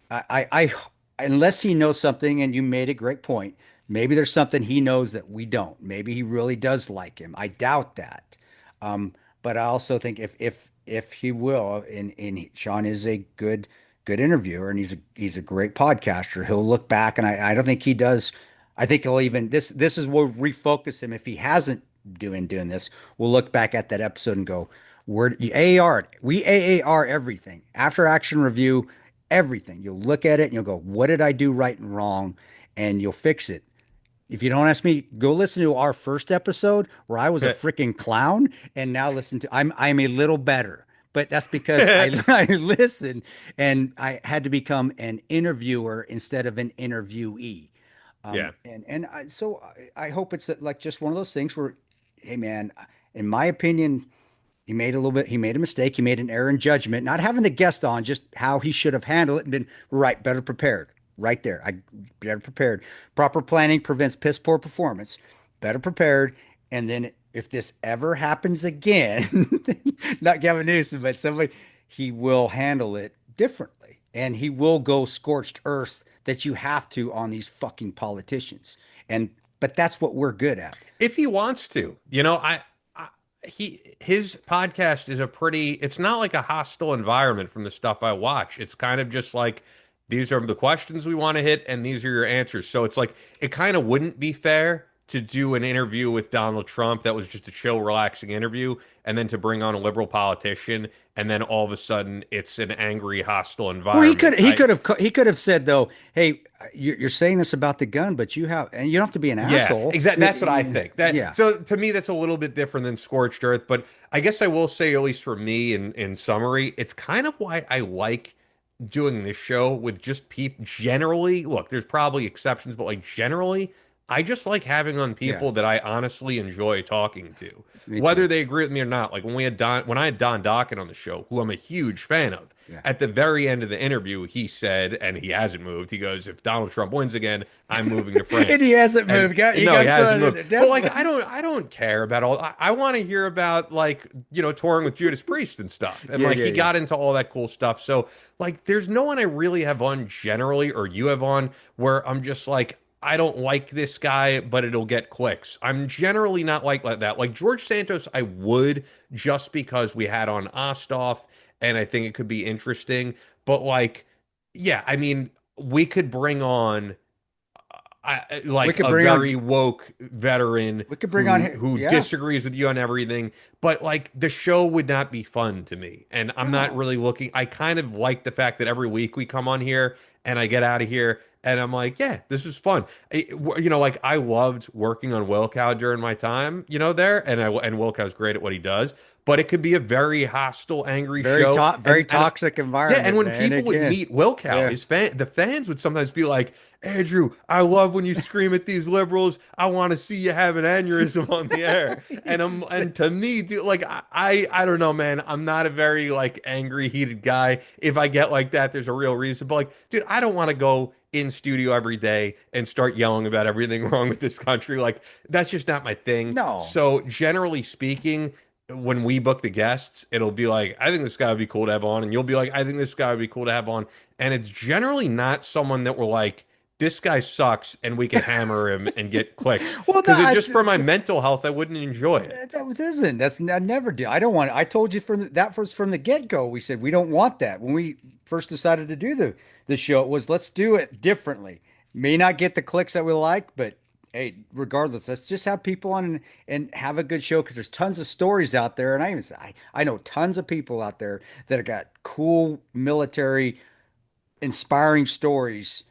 I unless he knows something, and you made a great point. Maybe there's something he knows that we don't. Maybe he really does like him. I doubt that. But I also think if he will, and Shawn is a good interviewer, and he's a great podcaster. He'll look back, and I don't think he does. I think he'll even this is what refocus him if he hasn't doing this. We'll look back at that episode and go, "Where you AAR? We AAR everything after action review, everything. You'll look at it and you'll go, what did I do right and wrong, and you'll fix it. If you don't ask me, go listen to our first episode where I was a freaking clown, and now listen to I'm a little better. But that's because I listened and I had to become an interviewer instead of an interviewee. Yeah. So I hope it's like just one of those things where, hey man, in my opinion, he made a mistake. He made an error in judgment, not having the guest on, just how he should have handled it and been right, better prepared. Right there. I better prepared. Proper planning prevents piss poor performance. Better prepared. And then if this ever happens again, not Gavin Newsom, but somebody, he will handle it differently. And he will go scorched earth that you have to on these fucking politicians. But that's what we're good at. If he wants to, I his podcast is a pretty. It's not like a hostile environment from the stuff I watch. It's kind of just like these are the questions we want to hit, and these are your answers. So it's like it kind of wouldn't be fair to do an interview with Donald Trump that was just a chill, relaxing interview, and then to bring on a liberal politician, and then all of a sudden it's an angry, hostile Well, environment. he could have said though, "Hey, you're saying this about the gun, but you don't have to be an Yeah, asshole." exactly. That's what I think. Yeah, So to me, that's a little bit different than scorched earth. But I guess I will say, at least for me, in summary, it's kind of why I like doing this show with just people. Generally, look, there's probably exceptions, but like generally, I just like having on yeah, people that I honestly enjoy talking to, me whether too. they agree with me or not. Like when I had Don Dokken on the show, who I'm a huge fan of. Yeah, At the very end of the interview, he said, and he hasn't moved. He goes, "If Donald Trump wins again, I'm moving to and France." he hasn't And moved. no, he Got hasn't thrown in moved. there, But like, definitely. I don't care about all. I want to hear about like touring with Judas Priest and stuff. And Yeah, like, yeah, he yeah. got into all that cool stuff. So like, there's no one I really have on generally, or you have on where I'm just like, I don't like this guy, but it'll get clicks. I'm generally not like that. Like George Santos, I would just because we had on Osthoff, and I think it could be interesting. But like, yeah, I mean, we could bring on We like could a bring on very woke veteran we could bring on who yeah. disagrees with you on everything, but like the show would not be fun to me. And I'm not No. really looking. I kind of like the fact that every week we come on here and I get out of here and I'm like, yeah, this is fun. Like I loved working on Wilkow during my time, there, and Wilkow's great at what he does, but it could be a very hostile, angry show, Very and toxic yeah, and environment, when man. people It would can. meet Wilkow, Yeah. the fans would sometimes be like, Andrew, I love when you scream at these liberals. I want to see you have an aneurysm on the air. And to me, dude, like I don't know, man. I'm not a very like angry, heated guy. If I get like that, there's a real reason. But like, dude, I don't want to go in studio every day and start yelling about everything wrong with this country. Like, that's just not my thing. No. So generally speaking, when we book the guests, it'll be like, I think this guy would be cool to have on, and you'll be like, I think this guy would be cool to have on. And it's generally not someone that we're like, this guy sucks and we can hammer him and get clicks. Well, no, Because it just for my mental health, I wouldn't enjoy it. that was isn't. That's I never do. I don't want. I told you that was from the get-go. We said we don't want that when we first decided to do the show. It was let's do it differently. May not get the clicks that we like, but hey, regardless, let's just have people on and have a good show because there's tons of stories out there. And I even say I know tons of people out there that have got cool military inspiring stories.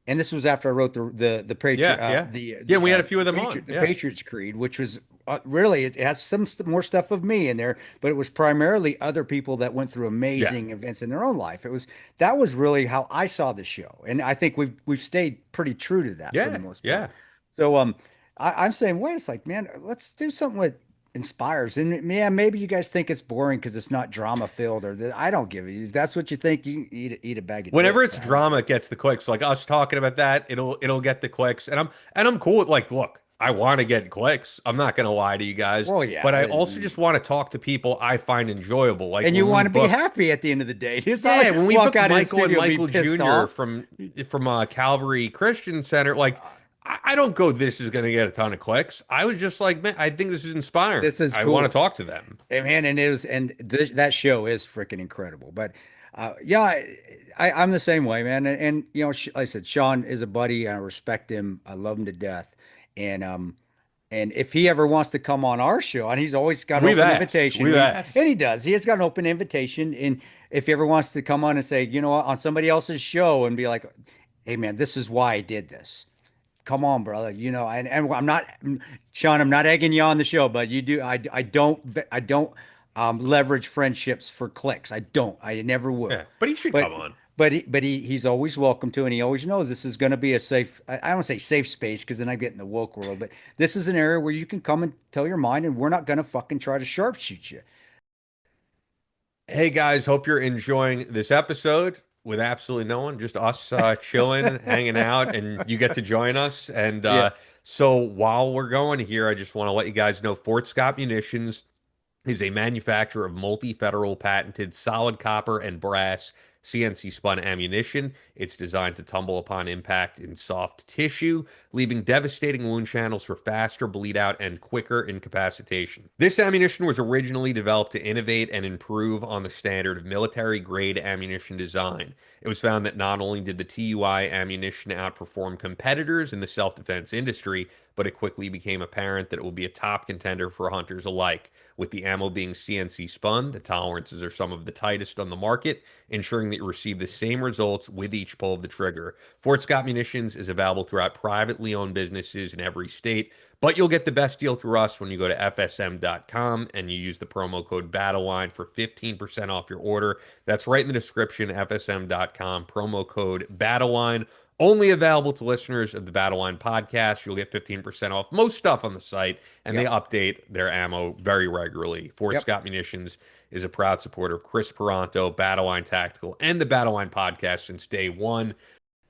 And this was after I wrote the Yeah, Patriot yeah. Yeah, we had a few of them on. The Yeah. Patriots Creed, which was really it has more stuff of me in there, but it was primarily other people that went through Yeah. amazing events in their own life. That was really how I saw the show, and I think we've stayed pretty true to that for the Yeah. most part. Yeah. So I'm saying, wait, it's like, man, let's do something with inspires. And yeah, maybe you guys think it's boring because it's not drama filled, or that I don't give it. If that's what you think, you can eat a bag of Whenever dicks. it's drama, it gets the clicks. Like us talking about that, it'll get the clicks. And I'm cool with like, look, I want to get clicks. I'm not gonna lie to you guys, Well, but yeah, I also just want to talk to people I find enjoyable. Like and you when we want to be booked happy at the end of the day. It's not Yeah, like when we walk booked out of the Michael and studio and be Michael pissed Jr. off. from Calvary Christian Center, like I don't go, this is going to get a ton of clicks. I was just like, man, I think this is inspiring. This is I want to cool. talk to them. And man, and it was, and that show is freaking incredible. But yeah, I'm the same way, man. And like I said, Shawn is a buddy. I respect him. I love him to death. And if he ever wants to come on our show, and he's always got an We've open asked. invitation, We've and asked. he does. He has got an open invitation. And if he ever wants to come on and say, on somebody else's show and be like, "Hey, man, this is why I did this." Come on, brother. And I'm not, Shawn, I'm not egging you on the show, but you do. I don't leverage friendships for clicks. I don't. I never Yeah, will. but he should But come on. he's always welcome to, and he always knows this is going to be a safe. I don't say safe space because then I get in the woke world, but this is an area where you can come and tell your mind, and we're not going to fucking try to sharpshoot you. Hey guys, hope you're enjoying this episode with absolutely no one, just us chilling, hanging out, and you get to join us. And Yeah. so while we're going here, I just want to let you guys know Fort Scott Munitions is a manufacturer of multi-federal patented solid copper and brass CNC spun ammunition. It's designed to tumble upon impact in soft tissue, leaving devastating wound channels for faster bleed out and quicker incapacitation. This ammunition was originally developed to innovate and improve on the standard of military grade ammunition design. It was found that not only did the TUI ammunition outperform competitors in the self-defense industry, but it quickly became apparent that it will be a top contender for hunters alike. With the ammo being CNC spun, the tolerances are some of the tightest on the market, ensuring that you receive the same results with each pull of the trigger. Fort Scott Munitions is available throughout privately owned businesses in every state, but you'll get the best deal through us when you go to fsm.com and you use the promo code BATTLELINE for 15% off your order. That's right in the description, fsm.com, promo code BATTLELINE. Only available to listeners of the Battle Line podcast. You'll get 15% off most stuff on the site, and they Yep. update their ammo very regularly. Fort Yep. Scott Munitions is a proud supporter of Chris Peranto, Battle Line Tactical, and the Battle Line podcast since day one.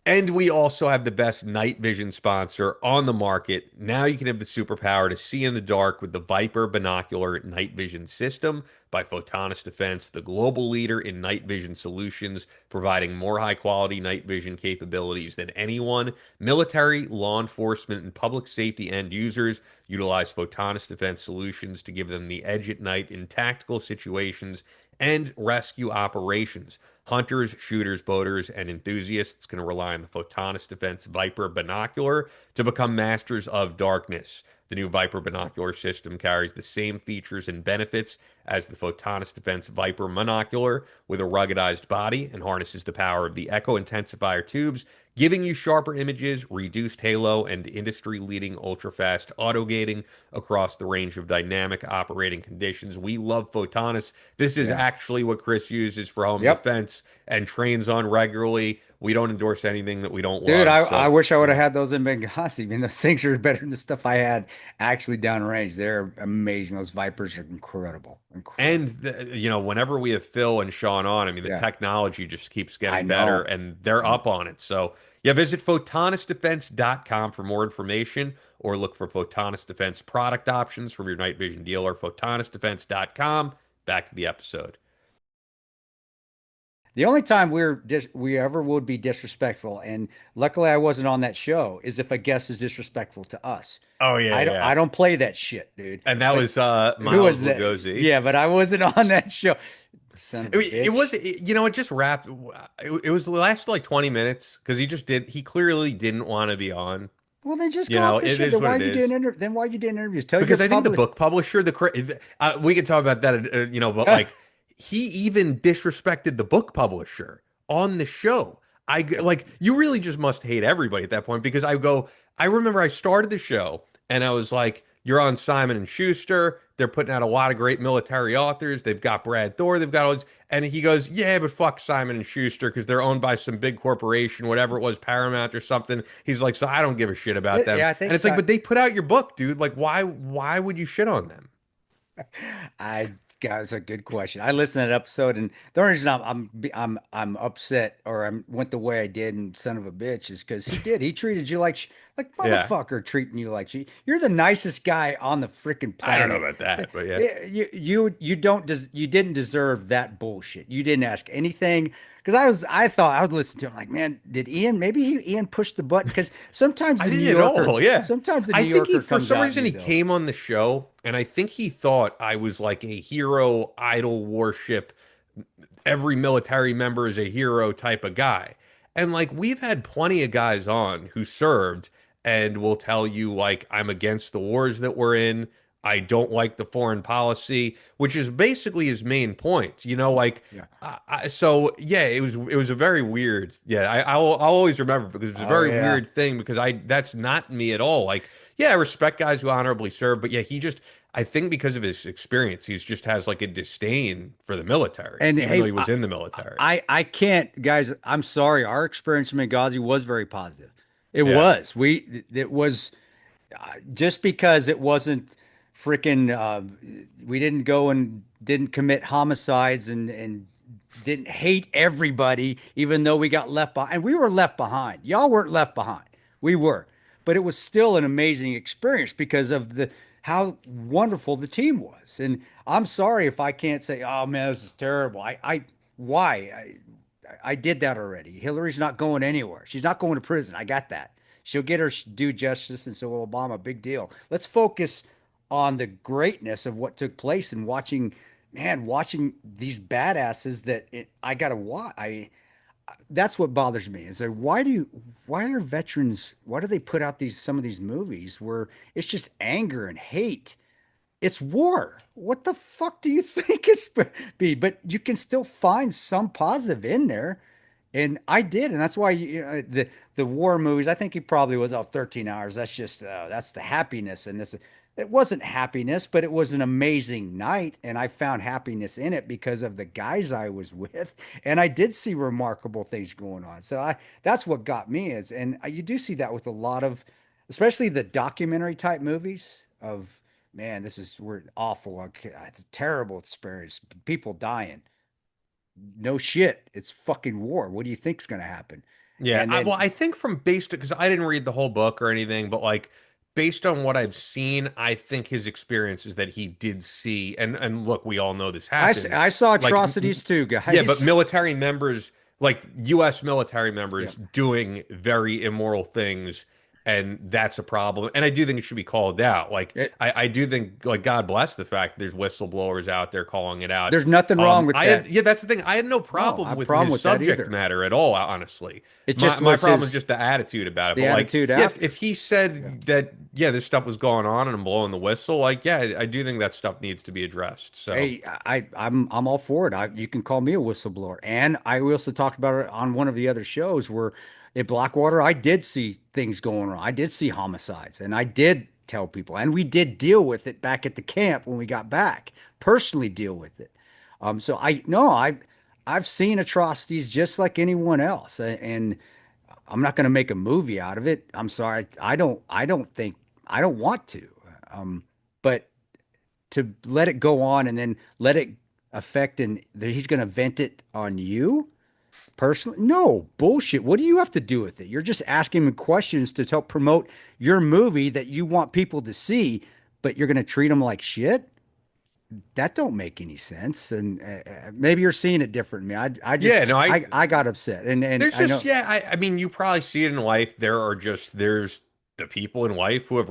And we also have the best night vision sponsor on the market. Now you can have the superpower to see in the dark with the Viper Binocular Night Vision System by Photonis Defense, the global leader in night vision solutions, providing more high quality night vision capabilities than anyone. Military, law enforcement, and public safety end users utilize Photonis Defense solutions to give them the edge at night in tactical situations and rescue operations. Hunters, shooters, boaters, and enthusiasts can rely on the Photonis Defense Viper binocular to become masters of darkness. The new Viper binocular system carries the same features and benefits as the Photonis Defense Viper monocular with a ruggedized body and harnesses the power of the Echo Intensifier tubes, giving you sharper images, reduced halo, and industry-leading ultra-fast auto-gating across the range of dynamic operating conditions. We love Photonis. This is Yeah. actually what Chris uses for home Yep. defense and trains on regularly. We don't endorse anything that we don't Dude, love. I So, wish I would have yeah. had those in Benghazi. Man, those things are better than the stuff I had actually downrange. They're amazing. Those Vipers are incredible. And Incredible. whenever we have Phil and Sean on, I mean, the Yeah, technology just keeps I getting better, know. and they're Mm. up on it. So, yeah, visit photonisdefense.com for more information, or look for Photonis Defense product options from your night vision dealer. Photonisdefense.com. Back to the episode. The only time we ever would be disrespectful, and luckily I wasn't on that show, is if a guest is disrespectful to us. Oh yeah, I yeah. don't play that shit, dude. And that But was who Miles was that? Lugosi. Yeah, but I wasn't on that show. Son of a It was, bitch. it just wrapped. It was the last like 20 minutes because he clearly didn't want to be on. Well, then just go off the It shit. is Then what why it you doing is. then why you doing interviews? Tell your Because I think the publisher. book publisher, we can talk about that, but like he even disrespected the book publisher on the show. Like you really just must hate everybody at that point because I remember I started the show and I was like, you're on Simon and Schuster. They're putting out a lot of great military authors. They've got Brad Thor. They've got all these, and he goes, yeah, but fuck Simon and Schuster because they're owned by some big corporation, whatever it was, Paramount or something. He's like, so I don't give a shit about them. Yeah, I And think it's like, so. but they put out your book, dude. Like, why would you shit on them? I That's a good question. I listened to that episode, and the only reason I'm upset or I went the way I did and son of a bitch is because he did. He treated you like Yeah. motherfucker treating you like you're the nicest guy on the freaking I don't know planet. about that, but yeah. You didn't deserve that bullshit. You didn't ask anything because I thought I would listen to him like, man, did Ian push the button? Because I didn't at all. Yeah. Sometimes the I New think Yorker for comes some out in reason, you he though. came on the show, and I think he thought I was like a hero, idol worship, every military member is a hero type of guy. And like we've had plenty of guys on who served and will tell you like I'm against the wars that we're in. I don't like the foreign policy, which is basically his main point. Like Yeah. so yeah, it was a very weird. Yeah, I'll always remember because it was a Oh very yeah. weird thing because I that's not me at all. Like yeah, I respect guys who honorably serve, but yeah, I think because of his experience, he's just has like a disdain for the military, And even though hey, he was in the military. I can't, guys. I'm sorry. Our experience in Benghazi was very positive. It Yeah. was. It was just because it wasn't freaking. We didn't go and didn't commit homicides and didn't hate everybody, even though we got left behind. And we were left behind. Y'all weren't left behind. We were, but it was still an amazing experience because of the how wonderful the team was. And I'm sorry if I can't say, oh man, this is terrible. Why? I did that already. Hillary's not going anywhere. She's not going to prison. I got that. She'll get her due justice, and so will Obama. Big deal. Let's focus on the greatness of what took place and watching these badasses I gotta watch. That's what bothers me is that why are veterans, why do they put out some of these movies where it's just anger and hate? It's war. What the fuck do you think it's be? But you can still find some positive in there. And I did, and that's why the war movies. I think he probably was out 13 hours. That's the happiness, and this it wasn't happiness, but it was an amazing night, and I found happiness in it because of the guys I was with, and I did see remarkable things going on. So I that's what got me is, and you do see that with a lot of, especially the documentary type movies of man, we're awful. Okay, it's a terrible experience. People dying. No shit. It's fucking war. What do you think's gonna happen? Yeah, And then I think from based because I didn't read the whole book or anything, but like based on what I've seen, I think his experience is that he did see and look, we all know this happens. I saw Like atrocities too, yeah, but guys. military members like U.S. military Yeah. members doing very immoral things And that's a problem. And I do think it should be called out. Like It, I do think like God bless the fact there's whistleblowers out there calling it out. there's nothing wrong with I had that. yeah, that's the thing. I had no No, I problem have a with problem his with that subject either. matter at all, honestly. It My just my was problem is his just the attitude about it. the But like, attitude yeah, after. if he Yeah. said that, yeah, this stuff was going on and I'm blowing the whistle, like, yeah, I do think that stuff needs to be addressed. So Hey, I'm all for it. You can call me a whistleblower. And I also talked about it on one of the other shows where at Blackwater, I did see things going on. I did see homicides and I did tell people and we did deal with it back at the camp when we got back, personally deal with it. So I no, I've seen atrocities just like anyone else. And I'm not going to make a movie out of it. I'm sorry. I don't think I don't want to. But to let it go on and then let it affect and that he's going to vent it on you personally. No, bullshit. What do you have to do with it? You're just asking him questions to help promote your movie that you want people to see, but you're going to treat them like shit. That don't make any sense. And maybe you're seeing it different than me. I just yeah, no, I got upset, and there's I just know yeah, I mean you probably see it in life. There's the people in life who have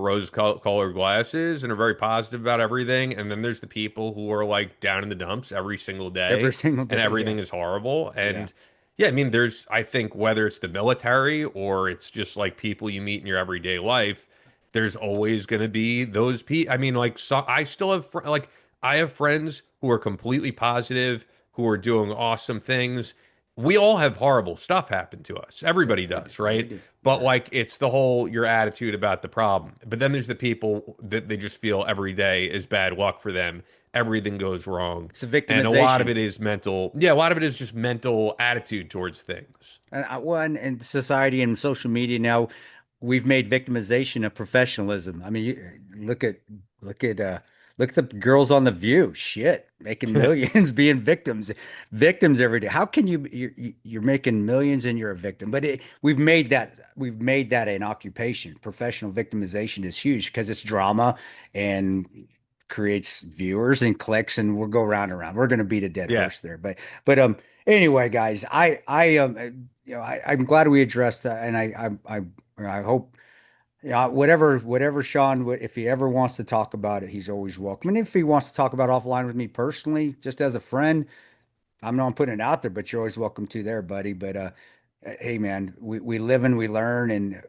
colored glasses and are very positive about everything, and then there's the people who are like down in the dumps every single every day single and day. Yeah, everything is horrible. yeah. And yeah, I mean there's I think whether it's the military or it's just like people you meet in your everyday life, there's always going to be those people. I mean like so I still have like I have friends who are completely positive, who are doing awesome things. We all have horrible stuff happen to us. Everybody We do. does, We right? do. But Yeah. like it's the whole your attitude about the problem. But then there's the people that they just feel every day is bad luck for them. Everything goes wrong. It's a And a lot of victimization. it is mental. Yeah, a lot of it is just mental attitude towards things. Well, and society and social media now, we've made victimization a professionalism. I mean, look at look at the girls on The View. Shit, making millions, being victims every day. How can you're making millions and you're a victim? But we've made that an occupation. Professional victimization is huge because it's drama and creates viewers and clicks, and we'll go round and round. We're going to beat a dead Yeah. horse there, but anyway, guys, I'm glad we addressed that, and I hope, yeah, whatever Sean, if he ever wants to talk about it, he's always welcome. And if he wants to talk about offline with me personally, just as a friend, I'm not putting it out there, but you're always welcome to there, buddy. But hey, man, we live and we learn, and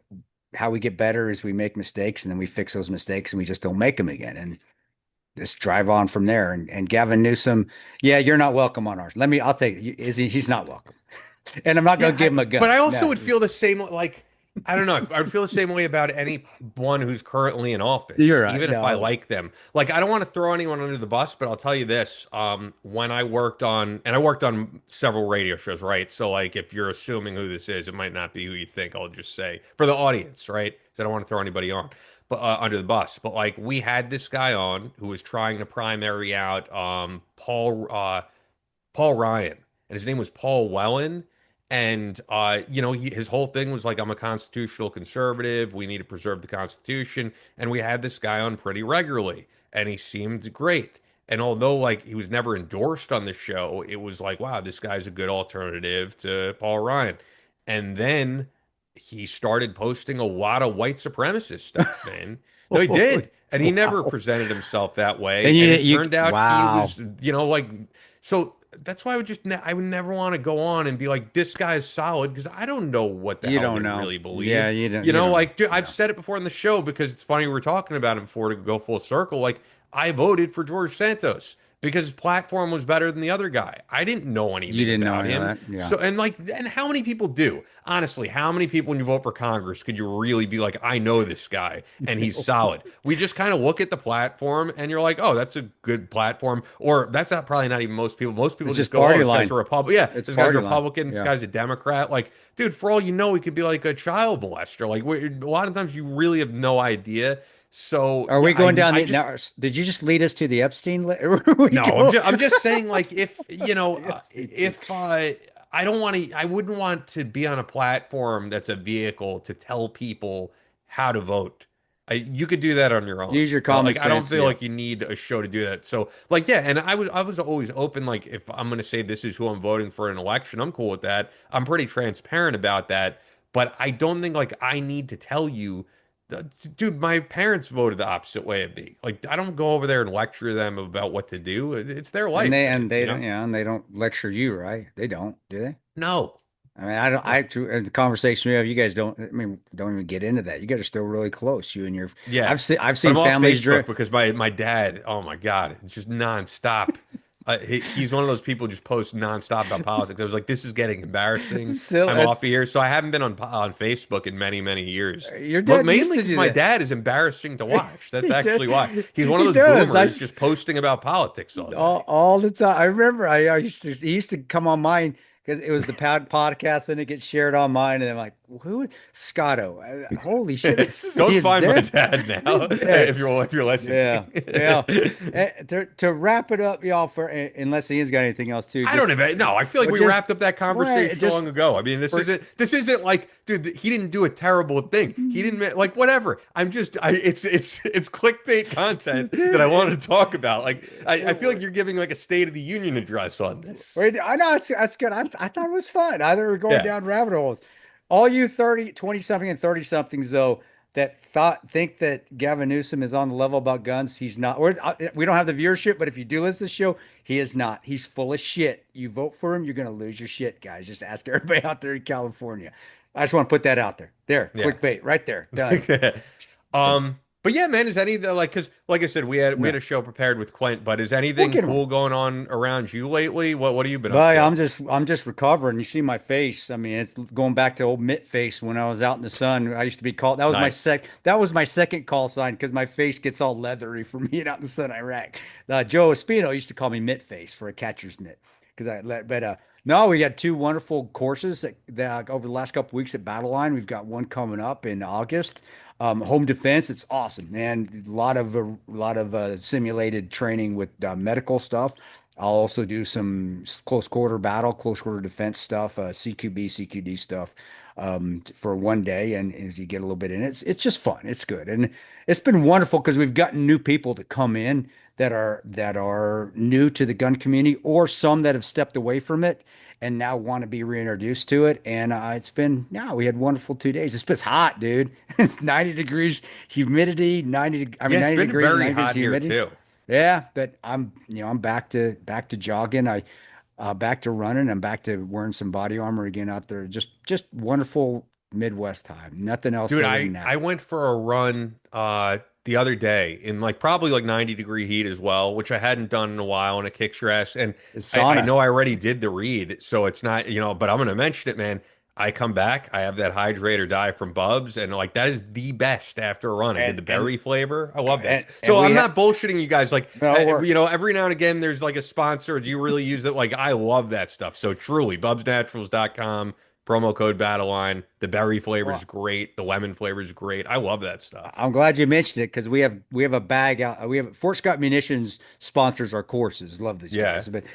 how we get better is we make mistakes, and then we fix those mistakes, and we just don't make them again, and just drive on from there. And Gavin Newsom, yeah, you're not welcome on ours. I'll take it. Is he? He's not welcome. And I'm not going Yeah, to give him a but gun. I also No. would feel the same like I don't know. I would feel the same way about anyone who's currently in You're office, right. even if I No. like them. Like I don't want to throw anyone under the bus, but I'll tell you this: when I worked on several radio shows, right? So like, if you're assuming who this is, it might not be who you think. I'll just say for the audience, right? Because I don't want to throw anybody on, but under the bus. But like, we had this guy on who was trying to primary out Paul Ryan, and his name was Paul Wellen. And his whole thing was like, I'm a constitutional conservative. We need to preserve the Constitution. And we had this guy on pretty regularly, and he seemed great. And although like he was never endorsed on the show, it was like, wow, this guy's a good alternative to Paul Ryan. And then he started posting a lot of white supremacist stuff, man. No, he did. And he never Wow. presented himself that way. And And it turned out he wow. was, like, so that's why I would never want to go on and be like, this guy's solid because I don't know what the You hell don't they know. really Yeah, believe. you don't know. Like, dude, I've Yeah. said it before in the show because it's funny we were talking about him before to go full circle. Like, I voted for George Santos because his platform was better than the other guy. I didn't know You anything didn't know about any of him. that. Yeah. So, and how many people do? Honestly, how many people when you vote for Congress could you really be like, I know this guy and he's solid? We just kind of look at the platform and you're like, oh, that's a good platform. Or that's not probably not even most people. Most people It's just just go, oh, party this guy's line. a Republican. Yeah, It's this guy's a party line. Republican. This Yeah. guy's a Democrat. Like, dude, for all you know, he could be like a child molester. Like, a lot of times you really have no idea. So Are yeah, we going down I the just now? Did you just lead us to the Epstein list? no, I'm just saying like if The Epstein thing. if I don't want to I wouldn't want to be on a platform that's a vehicle to tell people how to vote. You could do that on your own. Use your But common like I don't sense. feel Yeah. like you need a show to do that. So like yeah, and I was always open like if I'm going to say this is who I'm voting for in an election, I'm cool with that. I'm pretty transparent about that, but I don't think like I need to tell you Dude, my parents voted the opposite way of me. Like, I don't go over there and lecture them about what to do. It's their And life, they man, and they you don't, know? you know, and they don't lecture you, right? They don't, do they? No. I mean, I don't. No. The conversation we have, you guys don't. I mean, don't even get into that. You guys are still really close. You and your. Yeah. I've But seen I'm off families Facebook drift. because my dad, oh my God, it's just nonstop. He's one of those people who just posts nonstop about politics. I was like, this is getting embarrassing. Still, I'm off here. So I haven't been on Facebook in many, many years. your But dad used mainly to because do my that. dad is embarrassing to watch. That's He does. actually why. He's one of He those does. boomers just posting about politics all day. All the time. I remember I used to he used to come on mine because it was the podcast and it gets shared on mine and I'm like, who Scotto? Holy shit, this is Go his find my dad. dad now His dad. if you're Yeah. listening. Yeah. To wrap it up, y'all, for unless Ian's got anything else too, I don't even no. I feel like we just wratti up that well, conversation just long ago. I mean, this for isn't like, dude, he didn't do a terrible thing. He didn't like whatever. It's clickbait content that I wanted to talk about. Like, I feel like you're giving like a State of the Union address on this. wait, I know that's good. I thought it was fun. Either we're going Yeah, down rabbit holes. All you 30, 20 something and 30 somethings though that think that Gavin Newsom is on the level about guns, he's not. We don't have the viewership, but if you do listen to the show, he is not. He's full of shit. You vote for him, you're gonna lose your shit, guys. Just ask everybody out there in California. I just want to put that out there. There, yeah. clickbait, right there, done. But yeah, man, is anything like because like I said, we had No, a show prepared with Quint, but is we'll anything get him on. cool going on around you lately? What have you been up But to? I'm just recovering. You see my face. I mean, it's going back to old mitt face when I was out in the sun. I used to be called Nice. that was my second call sign because my face gets all leathery from being out in the sun in Iraq. Joe Espino used to call me mitt face for a catcher's mitt because I let but no, we got two wonderful courses that over the last couple weeks at Battle Line. We've got one coming up in August. Home defense, it's awesome, man. A lot of simulated training with medical stuff. I'll also do some close quarter defense stuff, CQB, CQD stuff, for one day. And as you get a little bit in, it's just fun. It's good, and it's been wonderful because we've gotten new people to come in that are new to the gun community, or some that have stepped away from it and now want to be reintroduced to it. And we had wonderful 2 days. It's hot, dude. It's 90 degrees humidity, I Yeah, mean, it's 90 been degrees and very 90 degrees hot here humidity. too. Yeah, but I'm back to jogging. Back to running. I'm back to wearing some body armor again out there. Just wonderful Midwest time. Nothing else Dude, other I than that. I went for a run the other day in like probably like 90-degree heat as well, which I hadn't done in a while, and it kicks your ass. And It's I sauna. know I already did the read, so it's not, but I'm gonna mention it, man. I come back, I have that hydrate or die from Bubs, and like that is the best after a run. I did And the berry flavor. I love that. and So we I'm have not bullshitting you guys. Like, no work. every now and again there's like a sponsor. Do you really use it? Like, I love that stuff. So truly, bubsnaturals.com. Promo code Battleline. The berry flavor is Well, great. The lemon flavor is great. I love that stuff. I'm glad you mentioned it because we have a bag out. We have Fort Scott Munitions sponsors our courses. Love these Yeah. guys. But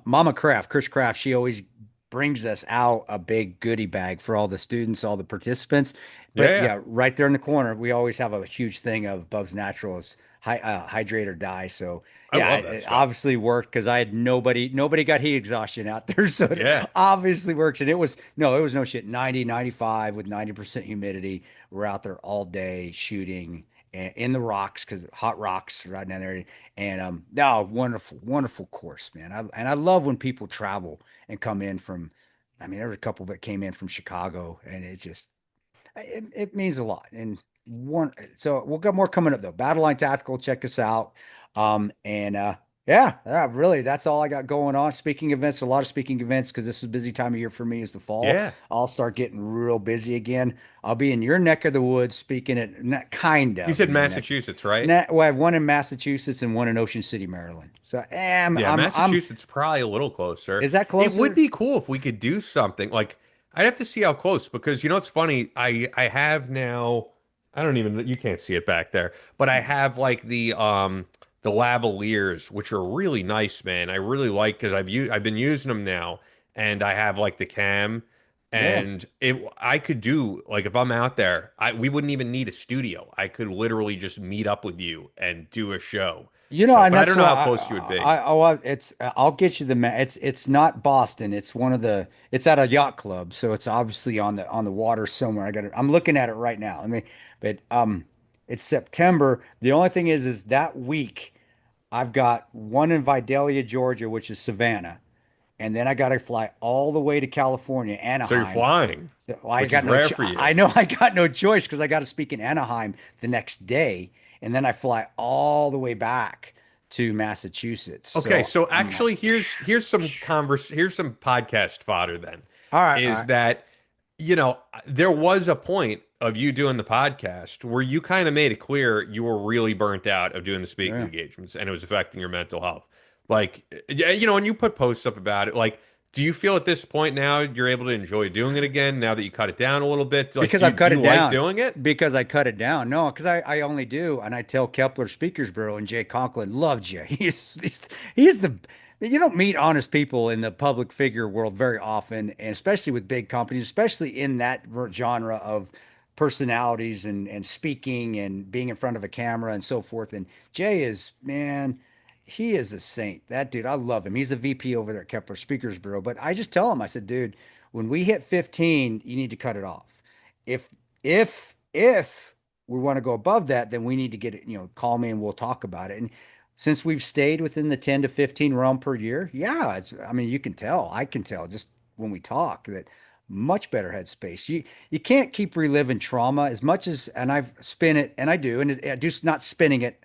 Mama Craft, Chris Craft, she always brings us out a big goodie bag for all the students, all the participants. Yeah. But Yeah. yeah, right there in the corner, we always have a huge thing of Bubs Naturals, hydrate or die. So I yeah, love that it stuff. obviously worked because I had nobody got heat exhaustion out there. So it Yeah. obviously works. And it was no shit, 90, 95 with 90% humidity. We're out there all day shooting in the rocks because hot rocks right down there. And no, wonderful, wonderful course, man. And I love when people travel and come in from. I mean, there was a couple that came in from Chicago, and it means a lot. And so we'll got more coming up though. Battle Line Tactical, check us out. And yeah, really, that's all I got going on. Speaking events, a lot of speaking events because this is a busy time of year for me. Is the fall. Yeah. I'll start getting real busy again. I'll be in your neck of the woods speaking at kind You of said in your neck. Massachusetts, right? Well, I have one in Massachusetts and one in Ocean City, Maryland. So, Yeah, Massachusetts probably a little closer. is that It would closer? be cool if we could do something. Like, I'd have to see how close because it's funny. I have now. I don't even. You can't see it back there, but I have like the lavaliers, which are really nice, man. I really like because I've been using them now, and I have like the cam, Yeah. and I could do like if I'm out there, we wouldn't even need a studio. I could literally just meet up with you and do a show. So, And but I that's don't know why how close you would be. I'll get you the it's not Boston. It's it's at a yacht club, so it's obviously on the water somewhere. I'm looking at it right now. I mean, but it's September. The only thing is that week I've got one in Vidalia, Georgia, which is Savannah, and then I got to fly all the way to California, So you're Anaheim. flying, Well, I which is got no rare ch for I you. know I got no choice because I got to speak in Anaheim the next day, and then I fly all the way back to Massachusetts. Okay, So so I'm like, actually here's some podcast fodder then. all Is right, that there was a point of you doing the podcast where you kind of made it clear you were really burnt out of doing the speaking yeah. engagements and it was affecting your mental health. Like, yeah, and you put posts up about it. Like, do you feel at this point now you're able to enjoy doing it again now that you cut it down a little bit? Like, Because do you, I've do cut you it like down. doing it? Because I cut it down. No, because I only do, and I tell Kepler Speakers Bureau and Jay Conklin loved you. He's the you don't meet honest people in the public figure world very often, and especially with big companies, especially in that genre of personalities and speaking and being in front of a camera and so forth. And Jay is, man, he is a saint. That dude, I love him. He's a VP over there at Kepler Speakers Bureau. But I just tell him, I said, dude, when we hit 15, you need to cut it off. If if we want to go above that, then we need to get it, call me and we'll talk about it. And since we've stayed within the 10 to 15 realm per year, yeah, I mean, you can tell, I can tell just when we talk that much better headspace. You can't keep reliving trauma as much as, and I've spin it, and I do, and I do not spinning it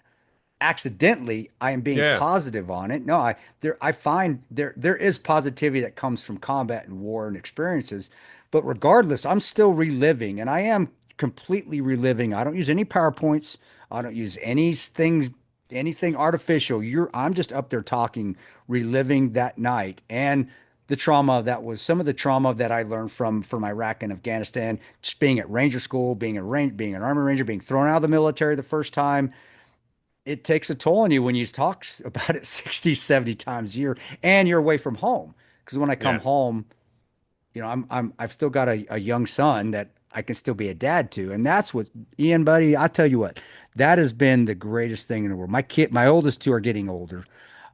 accidentally. I am being Yeah. positive on it. No, I find there is positivity that comes from combat and war and experiences, but regardless, I'm still reliving, and I am completely reliving. I don't use any PowerPoints. I don't use anything artificial. I'm just up there talking, reliving that night and the trauma that was some of the trauma that I learned from Iraq and Afghanistan, just being at Ranger School, being an Army Ranger, being thrown out of the military the first time. It takes a toll on you when you talk about it 60, 70 times a year and you're away from home. Because when I come Yeah. home, I've still got a young son that I can still be a dad to. And that's what, Ian, buddy, I tell you what, that has been the greatest thing in the world. My oldest two are getting older,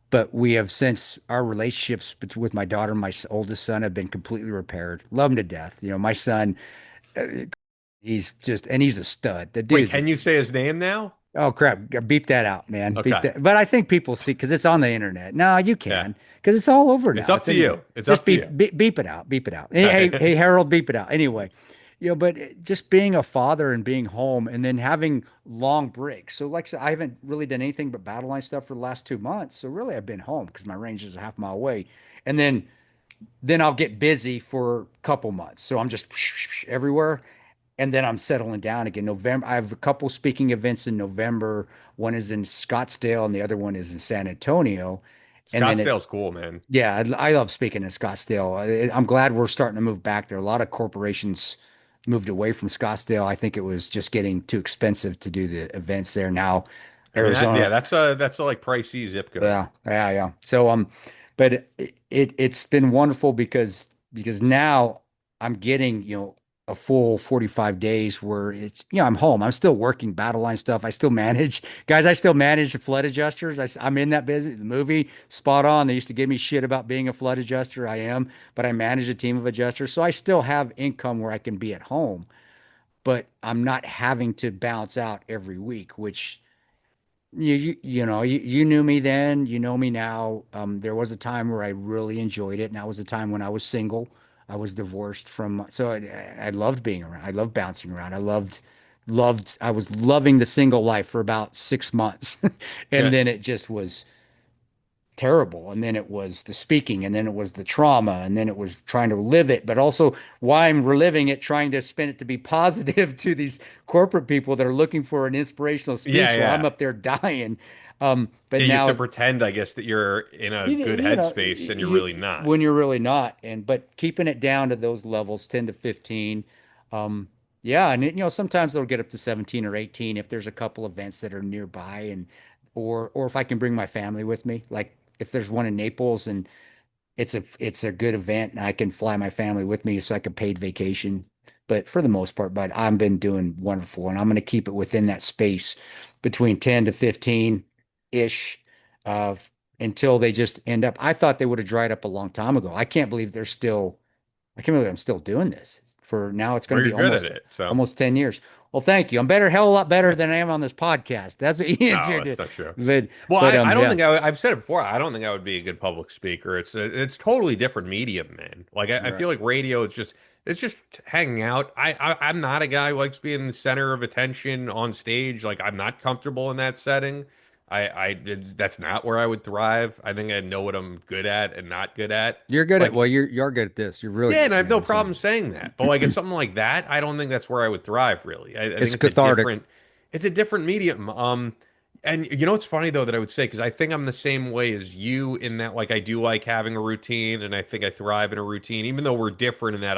but we have since our relationships with my daughter and my oldest son have been completely repaired. Love him to death. My son, he's a stud. The Wait, dude's can you say his name now? Oh crap! Beep that out, man. Beep Okay. that. But I think people see because it's on the internet. No, you Yeah. can because it's all over It's now. up It's to anywhere. you. It's up Just to you. beep it out. Beep it out. All Hey, right. Harold, beep it out. Anyway, but just being a father and being home and then having long breaks. So, like I said, I haven't really done anything but battle line stuff for the last 2 months. So really, I've been home because my range is a half mile away, and then I'll get busy for a couple months. So I'm just everywhere. And then I'm settling down again. November, I have a couple speaking events in November. One is in Scottsdale and the other one is in San Antonio. And then Scottsdale's cool, man. yeah, I love speaking in Scottsdale. I'm glad we're starting to move back there. A lot of corporations moved away from Scottsdale. I think it was just getting too expensive to do the events there. Now, I mean, Arizona, that's a like pricey zip code. yeah. So but it's been wonderful because now I'm getting, a full 45 days where it's, I'm home. I'm still working battle line stuff. I still manage guys. I still manage the flood adjusters. I'm in that business. The movie spot on. They used to give me shit about being a flood adjuster. I am, but I manage a team of adjusters. So I still have income where I can be at home, but I'm not having to bounce out every week, which you knew me then, you know me now. There was a time where I really enjoyed it, and that was the time when I was single. I was divorced so I loved being around. I loved bouncing around. I was loving the single life for about 6 months, and Yeah. then it just was terrible. And then it was the speaking, and then it was the trauma, and then it was trying to live it, but also why I'm reliving it, trying to spin it to be positive to these corporate people that are looking for an inspirational Yeah, speech while I'm yeah. up there dying. But Yeah, you have to now pretend, I guess, that you're in a good headspace and you're really not. when you're really not, but keeping it down to those levels, 10 to 15. Um, yeah, and sometimes they'll get up to 17 or 18 if there's a couple events that are nearby, and or if I can bring my family with me, like if there's one in Naples and it's a good event and I can fly my family with me, it's like a paid vacation. But for the most part, but I've been doing wonderful, and I'm going to keep it within that space between 10 to 15 ish of until they just end up. I thought they would have dried up a long time ago. I can't believe I'm still doing this for now. It's going Well, to you're be good at it. So, almost 10 years. Well, thank you. I'm better, hell of a lot better than I am on this podcast. That's what Ian's no, here that's to, not true. but, Well, but, I don't yeah, think I've said it before. I don't think I would be a good public speaker. It's totally different medium, man. Like I right. feel like radio is just it's just hanging out. I'm not a guy who likes being the center of attention on stage. Like I'm not comfortable in that setting. That's not where I would thrive. I think I know what I'm good at and not good at. You're good at, Like well, you're good at this. You're really yeah, and good, I have no man. So problem saying that. But like it's something like that, I don't think that's where I would thrive really. I think it's cathartic. it's a different medium. And you know what's funny though that I would say because I think I'm the same way as you in that like I do like having a routine and I think I thrive in a routine, even though we're different in that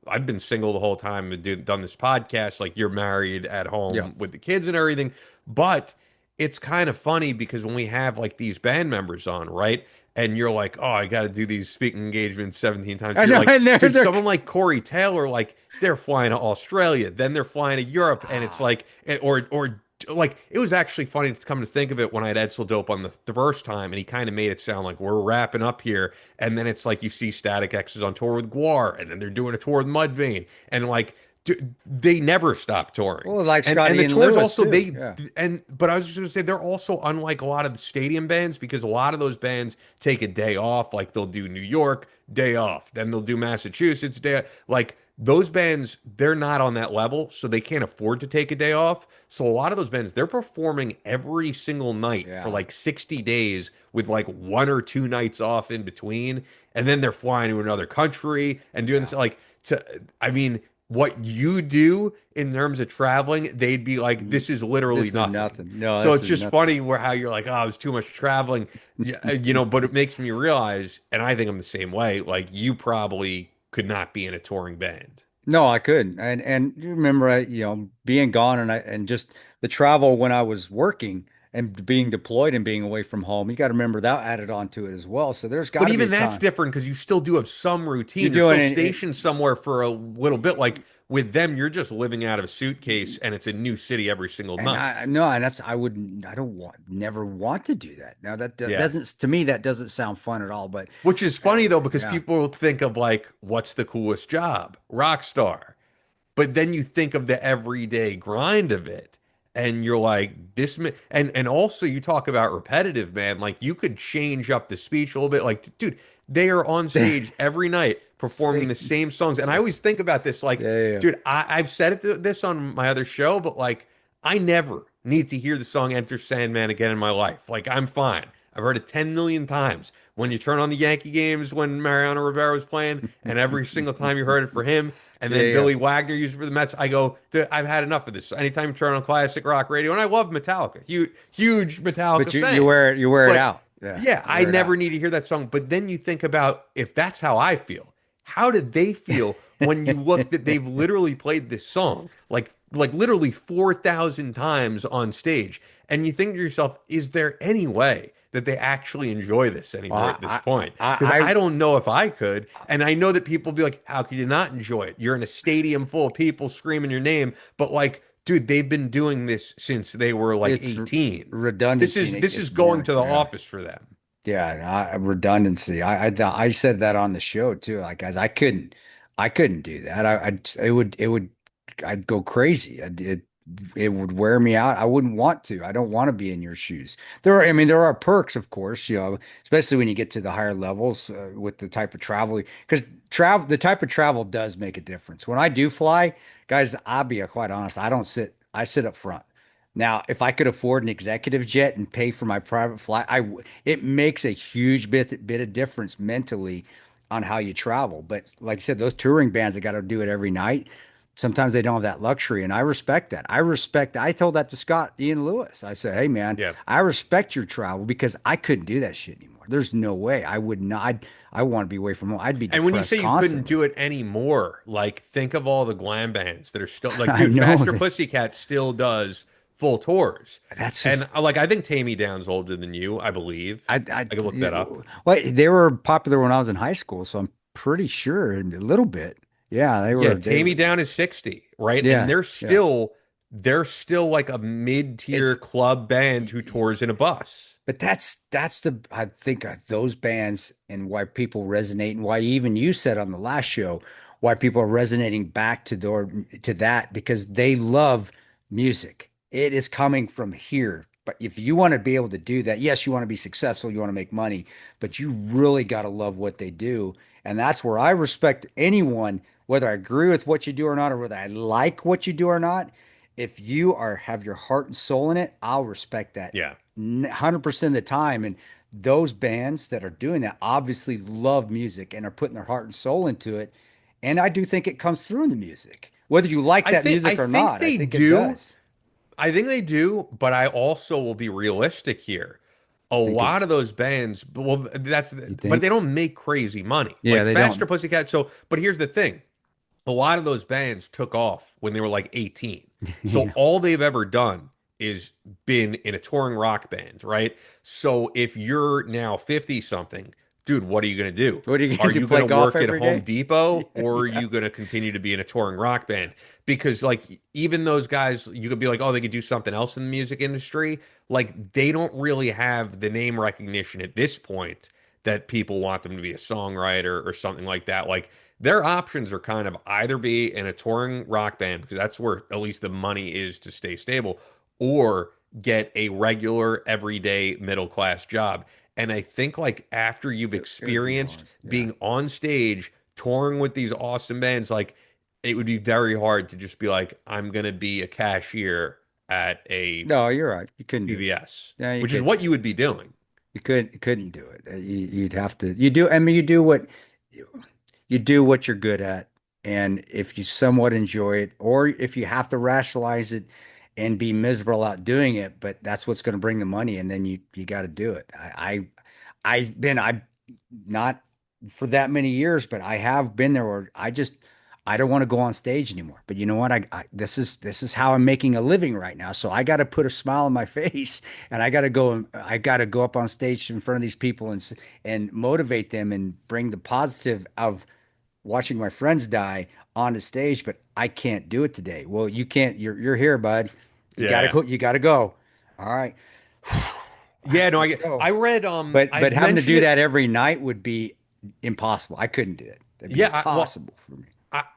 I've been single the whole time and done this podcast. Like you're married at Yeah. home with the kids and everything, but it's kind of funny because when we have like these band members on, right? And you're like, oh, I got to do these speaking engagements 17 times. I You're know. like, And dude, they're, someone like Corey Taylor, like they're flying to Australia, then they're flying to Europe, and it's like, or like it was actually funny to come to think of it when I had Edsel Dope on the first time, and he kind of made it sound like we're wrapping up here, and then it's like you see Static X is on tour with Guar, and then they're doing a tour with Mudvayne, and like they never stop touring. well, like And Scotty the and tours Lewis also too. Yeah. but I was just gonna say they're also unlike a lot of the stadium bands because a lot of those bands take a day off, like they'll do New York day off, then they'll do Massachusetts day. Like those bands, they're not on that level, so they can't afford to take a day off. So a lot of those bands, they're performing every single night for Yeah. like 60 days with like 1 or 2 nights off in between, and then they're flying to another country and doing this Yeah. like to I mean what you do in terms of traveling, they'd be like, this is literally This is nothing. nothing. No, So this it's is just nothing. funny where how you're like, oh, it's too much traveling, but it makes me realize, and I think I'm the same way, like you probably could not be in a touring band. No, I couldn't. And you remember, being gone and just the travel when I was working and being deployed and being away from home. You got to remember that added on to it as well. So there's got But to be a even that's time different because you still do have some you're routine. You're doing still it. stationed somewhere for a little bit. Like with them, you're just living out of a suitcase and it's a new city every single And night. I no, and that's I wouldn't I don't want never want to do that. Now that Yeah. doesn't to me that doesn't sound fun at all. But Which is funny though, because yeah, people think of like, what's the coolest job? Rock star. But then you think of the everyday grind of it, and you're like, and also you talk about repetitive, man. Like you could change up the speech a little bit. Like, dude, they are on stage every night performing the same, same songs. And I always think about this, like, yeah. dude, I've said this on my other show, but like, I never need to hear the song Enter Sandman again in my life. Like, I'm fine. I've heard it 10 million times. When you turn on the Yankee games when Mariano Rivera was playing, and every single time you heard it for him, and then Yeah. Billy Wagner used it for the Mets. I go, I've had enough of this. Anytime you turn on classic rock radio, and I love Metallica, huge Metallica But fan. you wear it But out. Yeah, yeah, you I wear it never out. need to hear that song. But then you think about if that's how I feel, how did they feel when you look that they've literally played this song like literally 4,000 times on stage, and you think to yourself, is there any way that they actually enjoy this anymore Well, at this point? I, Because I, I don't know if I could, and I know that people be like, how could you not enjoy it? You're in a stadium full of people screaming your name, but like, dude, they've been doing this since they were like it's 18. This redundancy is and it this gets is going boring. to the Yeah. office for them. Yeah, and redundancy. I said that on the show too. Like, guys, I couldn't do that. I'd go crazy. It would wear me out. I wouldn't want to. I don't want to be in your shoes. I mean, there are perks, of course, especially when you get to the higher levels with the type of travel, because the type of travel does make a difference. When I do fly, guys, I'll be quite honest. I don't sit. I sit up front. Now, if I could afford an executive jet and pay for my private flight, I would. It makes a huge bit of difference mentally on how you travel. But like I said, those touring bands that got to do it every night, sometimes they don't have that luxury, and I respect that. I told that to Scott Ian Lewis. I said, "Hey, man, Yeah. I respect your travel because I couldn't do that shit anymore. There's no way I would not. I want to be away from home. I'd be And when you say depressed you couldn't constantly. do it anymore, like think of all the glam bands that are still like, I dude, know Faster that. Pussycat still does full tours. That's And just like I think Tammy Down's older than you, I believe. I could look that up. well, they were popular when I was in high school, so I'm pretty sure a little bit. Yeah, Yeah, they Tammy were, Down is 60, right? And yeah, they're yeah. still they're still like a mid-tier It's club band who tours in a bus. But that's the I think those bands and why people resonate and why even you said on the last show why people are resonating back to that because they love music. It is coming from here. But if you want to be able to do that, yes, you want to be successful, you want to make money, but you really got to love what they do. And that's where I respect anyone, whether I agree with what you do or not, or whether I like what you do or not. If you are have your heart and soul in it, I'll respect that Yeah. 100% of the time. And those bands that are doing that obviously love music and are putting their heart and soul into it. And I do think it comes through in the music, whether you like I that think I music or think not. I they think it do. does. I think they do, but I also will be realistic here. A Think it, lot of those bands, well, you but they think? don't make crazy money. Yeah, Like they Faster don't. Pussycat. So, but here's the thing. A lot of those bands took off when they were like 18. So Yeah. all they've ever done is been in a touring rock band, right? So if you're now 50 something, dude, what are you going to do? What are you Are going to do? you going Play to golf work at every Home day? Depot Yeah, or are yeah. you going to continue to be in a touring rock band? Because like even those guys, you could be like, oh, they could do something else in the music industry. Like they don't really have the name recognition at this point that people want them to be a songwriter or something like that. Like their options are kind of either be in a touring rock band because that's where at least the money is to stay stable, or get a regular everyday middle class job. And I think like after you've It would be experienced hard. Yeah. being on stage touring with these awesome bands, like it would be very hard to just be like, I'm gonna be a cashier at a No, you're right. You couldn't do it. CVS, Yeah, you which is could. what you would be doing. You couldn't do it. You'd have to. You do. I mean, you do what you're good at, and if you somewhat enjoy it, or if you have to rationalize it and be miserable out doing it, but that's what's going to bring the money, and then you got to do it. I've not for that many years, but I have been there where I don't want to go on stage anymore. But you know what? This is how I'm making a living right now. So I got to put a smile on my face and I got to go up on stage in front of these people and motivate them and bring the positive of watching my friends die on the stage, but I can't do it today. Well, you can't. You're here, bud. You got to Yeah. go. You got to go. All right. Yeah, no, Let's go. I read But I've having to mentioned do it. that every night would be impossible. I couldn't do it. That'd be Yeah, well, impossible for me.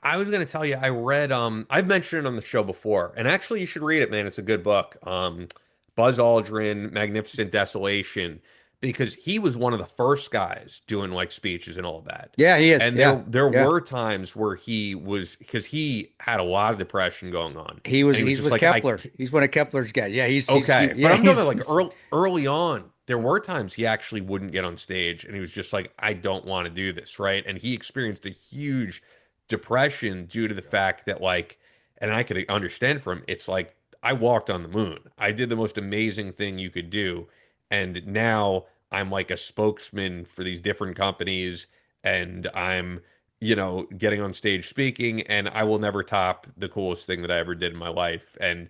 I was gonna tell you, I read I've mentioned it on the show before, and actually you should read it, man. It's a good book. Buzz Aldrin, Magnificent Desolation, because he was one of the first guys doing like speeches and all that. Yeah, he is. And Yeah, there yeah. were times where he was because he had a lot of depression going on. He And was. he was He's just with like, Kepler. He's one of Kepler's guys. Yeah, okay, but yeah, I'm talking about like early on, there were times he actually wouldn't get on stage and he was just like, I don't want to do this, right? And he experienced a huge depression due to the fact that like, and I could understand from him, it's like I walked on the moon. I did the most amazing thing you could do, and now I'm like a spokesman for these different companies, and I'm, getting on stage speaking, and I will never top the coolest thing that I ever did in my life. And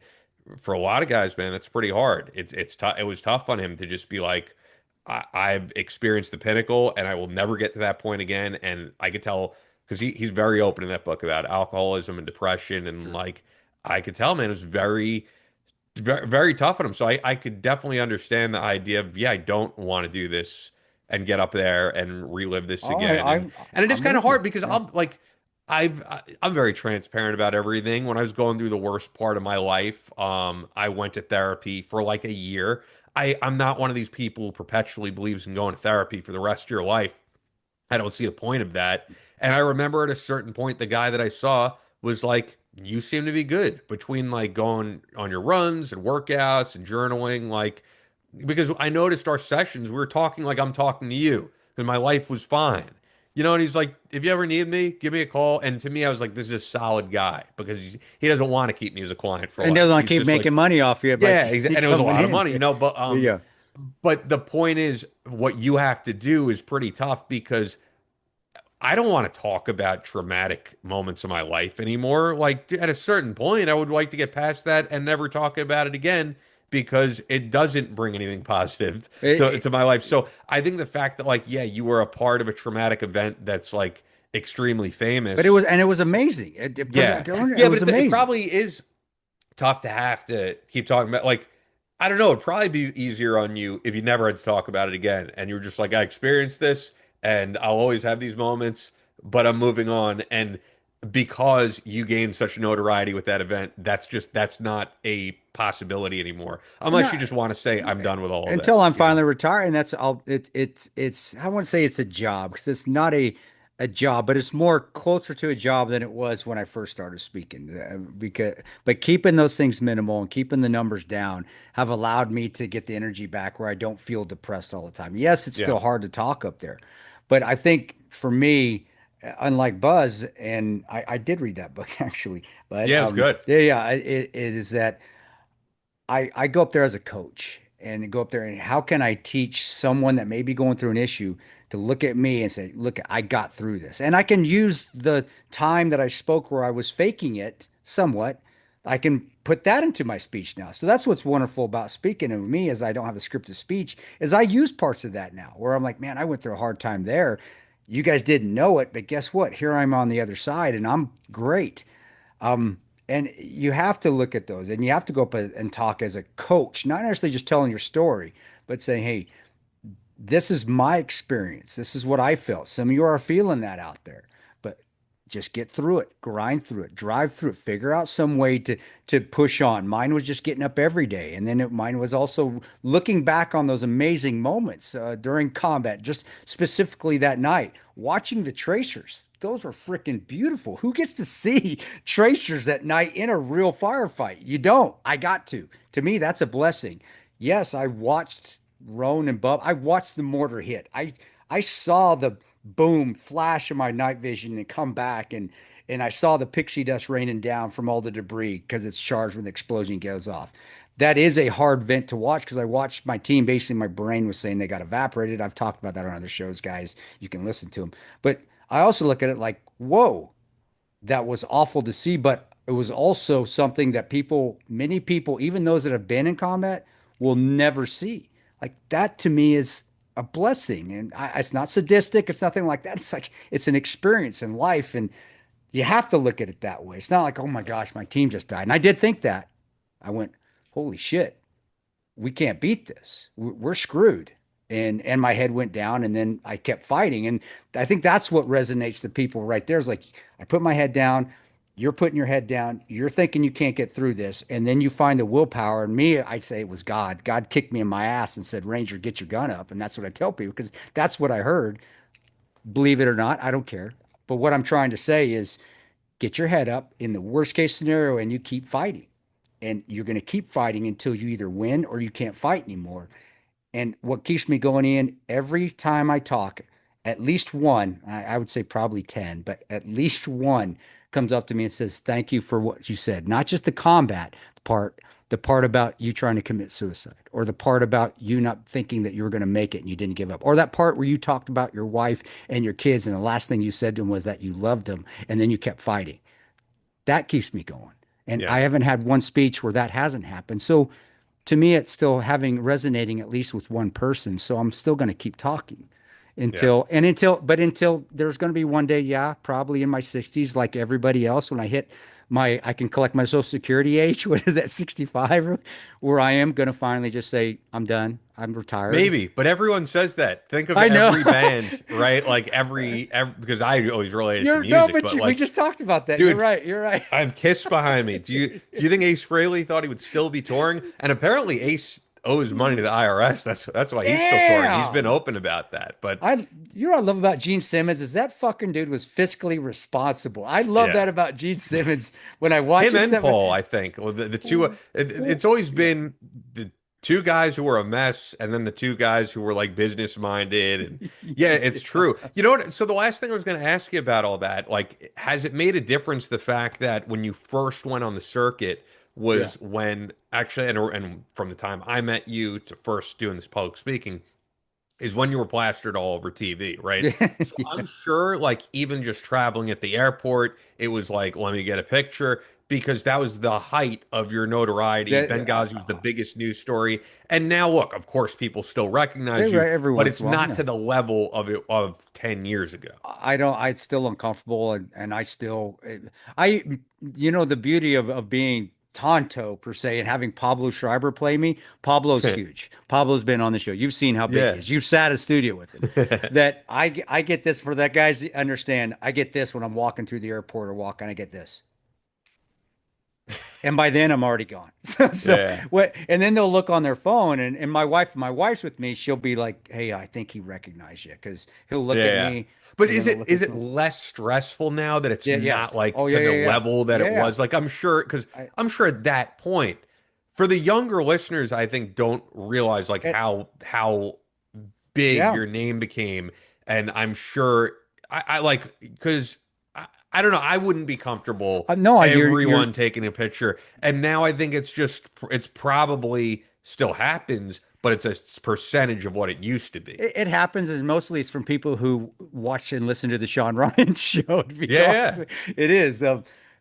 for a lot of guys, man, that's pretty hard. It's tough. It was tough on him to just be like, I've experienced the pinnacle, and I will never get to that point again. And I could tell because he's very open in that book about alcoholism and depression, and Sure. like I could tell, man, it was very, very tough on him. So I could definitely understand the idea of, yeah, I don't want to do this and get up there and relive this Oh, again. And it is I'm kind of with you. hard because Yeah. I'm very transparent about everything. When I was going through the worst part of my life, I went to therapy for like a year. I'm not one of these people who perpetually believes in going to therapy for the rest of your life. I don't see the point of that. And I remember at a certain point, the guy that I saw was like, you seem to be good between like going on your runs and workouts and journaling. Like, because I noticed our sessions, we were talking like I'm talking to you, and my life was fine. And he's like, if you ever need me, give me a call. And to me, I was like, this is a solid guy because he doesn't want to keep me as a client for And life. doesn't want He's to keep just making like, money off you, but yeah, you and it was a coming lot of in. money, but Yeah. the point is, what you have to do is pretty tough because I don't want to talk about traumatic moments of my life anymore. Like at a certain point, I would like to get past that and never talk about it again because it doesn't bring anything positive to my life. So I think the fact that like, yeah, you were a part of a traumatic event that's like extremely But famous. it was amazing. It Yeah. it Yeah, was but it amazing. probably is tough to have to keep talking about. Like, I don't know, it'd probably be easier on you if you never had to talk about it again. And you're just like, I experienced this and I'll always have these moments, but I'm moving on. And because you gained such notoriety with that event, that's not a possibility anymore. Unless you No, just want to say, I'm done with all of until this, I'm finally retired, and that's all. It's I wouldn't say it's a job because it's not a job, but it's more closer to a job than it was when I first started speaking. But keeping those things minimal and keeping the numbers down have allowed me to get the energy back where I don't feel depressed all the time. Yes, it's Yeah. still hard to talk up there, but I think for me, unlike Buzz, and I did read that book actually, but Yeah, it was good. yeah, it is that. I go up there as a coach and go up there and how can I teach someone that may be going through an issue to look at me and say, look, I got through this. And I can use the time that I spoke where I was faking it somewhat. I can put that into my speech now. So that's what's wonderful about speaking of me is I don't have a scripted speech is I use parts of that now where I'm like, man, I went through a hard time there. You guys didn't know it, but guess what? Here I'm on the other side and I'm great. And you have to look at those and you have to go up and talk as a coach, not necessarily just telling your story, but saying, hey, this is my experience. This is what I felt. Some of you are feeling that out there, but just get through it, grind through it, drive through it, figure out some way to push on. Mine was just getting up every day, and then mine was also looking back on those amazing moments during combat, just specifically that night, watching the tracers. Those were freaking beautiful. Who gets to see tracers at night in a real firefight? You don't. I got to. To me, that's a blessing. Yes, I watched Roan and Bub. I watched the mortar hit. I saw the boom flash in my night vision and come back and I saw the pixie dust raining down from all the debris because it's charged when the explosion goes off. That is a hard vent to watch because I watched my team. Basically, my brain was saying they got evaporated. I've talked about that on other shows, guys. You can listen to them. But I also look at it like, whoa, that was awful to see, but it was also something that people, many people, even those that have been in combat, will never see. Like that to me is a blessing. And it's not sadistic, it's nothing like that. It's like it's an experience in life. And you have to look at it that way. It's not like, oh my gosh, my team just died. And I did think that. I went, holy shit, we can't beat this. We're screwed. And my head went down and then I kept fighting. And I think that's what resonates to people right there is like I put my head down, you're putting your head down, you're thinking you can't get through this, and then you find the willpower. And me, I'd say it was God. God kicked me in my ass and said, Ranger, get your gun up. And that's what I tell people because that's what I heard. Believe it or not, I don't care. But what I'm trying to say is get your head up in the worst case scenario and you keep fighting. And you're going to keep fighting until you either win or you can't fight anymore. And what keeps me going in every time I talk, at least one, I would say probably 10, but at least one comes up to me and says, thank you for what you said. Not just the combat part, the part about you trying to commit suicide, or the part about you not thinking that you were going to make it and you didn't give up, or that part where you talked about your wife and your kids. And the last thing you said to them was that you loved them and then you kept fighting. That keeps me going. And Yeah. I haven't had one speech where that hasn't happened. So to me, it's still having resonating at least with one person. So I'm still going to keep talking Yeah. until there's going to be one day, yeah, probably in my 60s, like everybody else, when I hit I can collect my Social Security age. What is that, 65, where I am going to finally just say, I'm done. I'm retired. Maybe, but everyone says that. Think of I know. every band, right? Like every because I always related to You're no, music, but but we like, just talked about that. You're dude, right. You're right. I have Kiss behind me. Do you think Ace Frehley thought he would still be touring? And apparently Ace owes money to the IRS. That's why he's still touring. He's been Damn. open about that. But You know what I love about Gene Simmons is that fucking dude was fiscally responsible. I love yeah, that about Gene Simmons when I watch him him and stuff. Paul, I think, well, the two. It's always been the two guys who were a mess, and then the two guys who were like business minded. And yeah, it's true. You know what? So the last thing I was going to ask you about all that, like, has it made a difference the fact that when you first went on the circuit Yeah. was when actually, and from the time I met you to first doing this public speaking is when you were plastered all over TV, right? Yeah. So Yeah. I'm sure, like, even just traveling at the airport, it was like, let me get a picture because that was the height of your notoriety. Benghazi was the biggest news story. And now, look, of course, people still recognize you, Every but once it's in a while, not yeah. to the level of it of 10 years ago. I don't, I'm still uncomfortable and I still, I, you know, the beauty of being Tonto per se, and having Pablo Schreiber play me. Pablo's huge. Pablo's been on the show. You've seen how big he Yeah. is. You've sat in studio with him. That I get this for that guys to understand. I get this when I'm walking through the airport or walking. I get this. And by then I'm already gone. So Yeah. what? And then they'll look on their phone, and my wife's with me. She'll be like, "Hey, I think he recognized you," because he'll look at Yeah. me, But and then he'll look is at it some. less stressful now that it's Yeah, not yes. like Oh to yeah, the yeah, yeah, level that yeah, it yeah. was? Like I'm sure I, I'm sure at that point, for the younger listeners, I think don't realize like it, how big yeah. your name became. And I'm sure I like because I don't know, I wouldn't be comfortable No, you're everyone taking a picture. And now I think it's probably still happens, but it's a percentage of what it used to be. it happens, and mostly it's from people who watch and listen to the Shawn Ryan show, to be Yeah, honest yeah. with you. It is.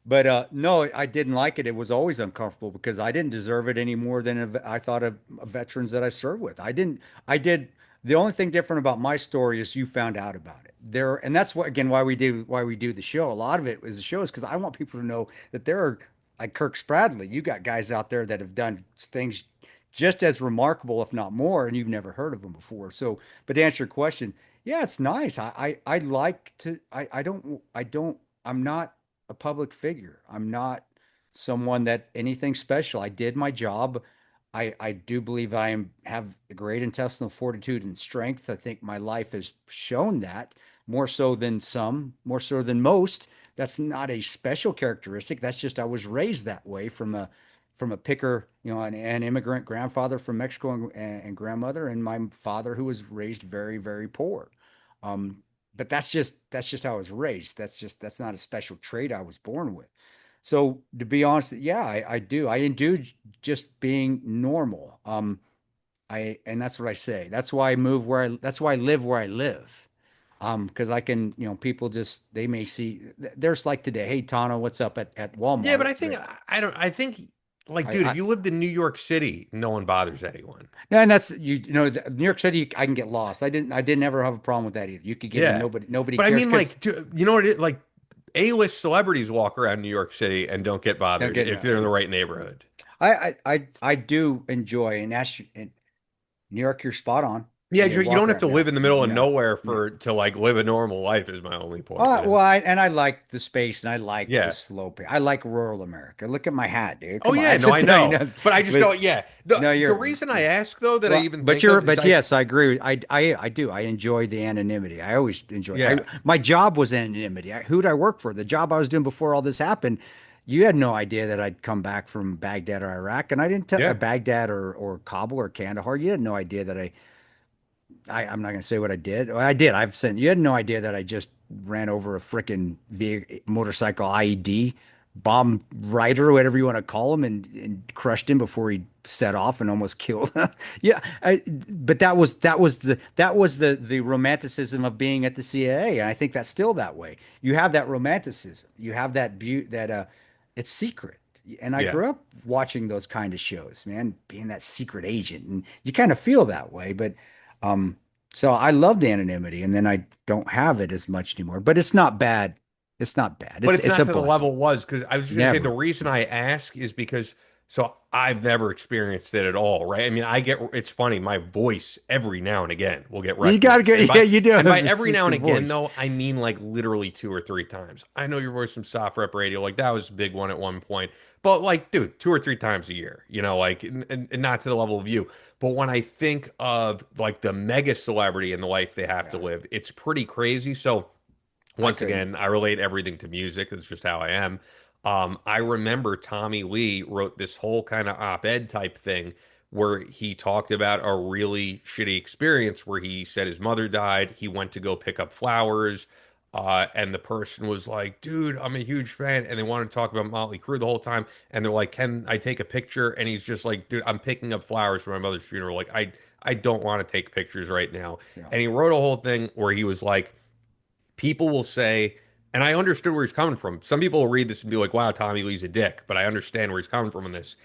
But no, I didn't like it. It was always uncomfortable because I didn't deserve it any more than I thought of veterans that I served with. I did. The only thing different about my story is you found out about it there, and that's what again why we do the show. A lot of it is the show is because I want people to know that there are like Kirk Spradley. You got guys out there that have done things just as remarkable, if not more, and you've never heard of them before. So, but to answer your question, yeah, it's nice. I like to, I'm not a public figure. I'm not someone that anything special. I did my job. I do believe have great intestinal fortitude and strength. I think my life has shown that more so than some, more so than most. That's not a special characteristic. That's just I was raised that way from a picker, an immigrant grandfather from Mexico and grandmother, and my father who was raised very, very poor. Um, but that's just how I was raised. That's not a special trait I was born with. So to be honest, yeah, I do. I do just being normal. And that's what I say. That's why I live where I live. Because I can, people just they may see there's like today, hey Tano, what's up at Yeah, but Walmart? I think I don't I think like dude, if I you lived in New York City, no one bothers anyone. No, and that's New York City. I can get lost. I didn't ever have a problem with that either. You could get in. Yeah. Nobody But I cares mean because like you know what it like A-list celebrities walk around New York City and don't get don't bothered get if they're in the right neighborhood. I do enjoy and that's in New York. You're spot on. Yeah, You you walk don't have around. to Yeah, live in the middle of no, nowhere no. for to like live a normal life is my only point, you know? Well, and I like the space and I like the Yeah. slow pace. I like rural America. Look at my hat, dude. Oh Come on, yeah, that's no, a I thing. know. But I just But don't yeah. no, The you're reason I ask though that I well, even think of is but I yes, I agree. I do. I enjoy the anonymity. I always enjoy. yeah. My job was anonymity. Who'd I work for? The job I was doing before all this happened. You had no idea that I'd come back from Baghdad or Iraq, and I didn't tell Yeah. Baghdad or Kabul or Kandahar. You had no idea that I'm not going to say what I did. Well, I did. I've sent. You had no idea that I just ran over a freaking motorcycle IED bomb rider, whatever you want to call him, and crushed him before he set off and almost killed. Yeah, but that was the romanticism of being at the CIA, and I think that's still that way. You have that romanticism. You have that beauty that it's secret. And I Yeah. grew up watching those kind of shows, man, being that secret agent, and you kind of feel that way. But um, so I love the anonymity, and then I don't have it as much anymore. But it's not bad. It's not bad. But It's it's it's not a to the blessing. level it was because I was just gonna say the Never. reason I ask is because so I've never experienced it at all, right? I mean, it's funny, my voice every now and again will get You got to recognized. get. Yeah, you do. And by It's every now and your again voice. though, I mean like literally two or three times. I know your voice from soft rep radio, like that was a big one at one point. But like, dude, two or three times a year, like and not to the level of you. But when I think of like the mega celebrity and the life they have to Yeah, live, it's pretty crazy. So I once couldn't. again, I relate everything to music. It's just how I am. I remember Tommy Lee wrote this whole kind of op-ed type thing where he talked about a really shitty experience where he said his mother died. He went to go pick up flowers, and the person was like, "Dude, I'm a huge fan," and they wanted to talk about Motley Crue the whole time. And they're like, "Can I take a picture?" And he's just like, "Dude, I'm picking up flowers for my mother's funeral. Like, I don't want to take pictures right now." Yeah. And he wrote a whole thing where he was like people will say, and I understood where he's coming from. Some people will read this and be like, "Wow, Tommy Lee's a dick," but I understand where he's coming from in this.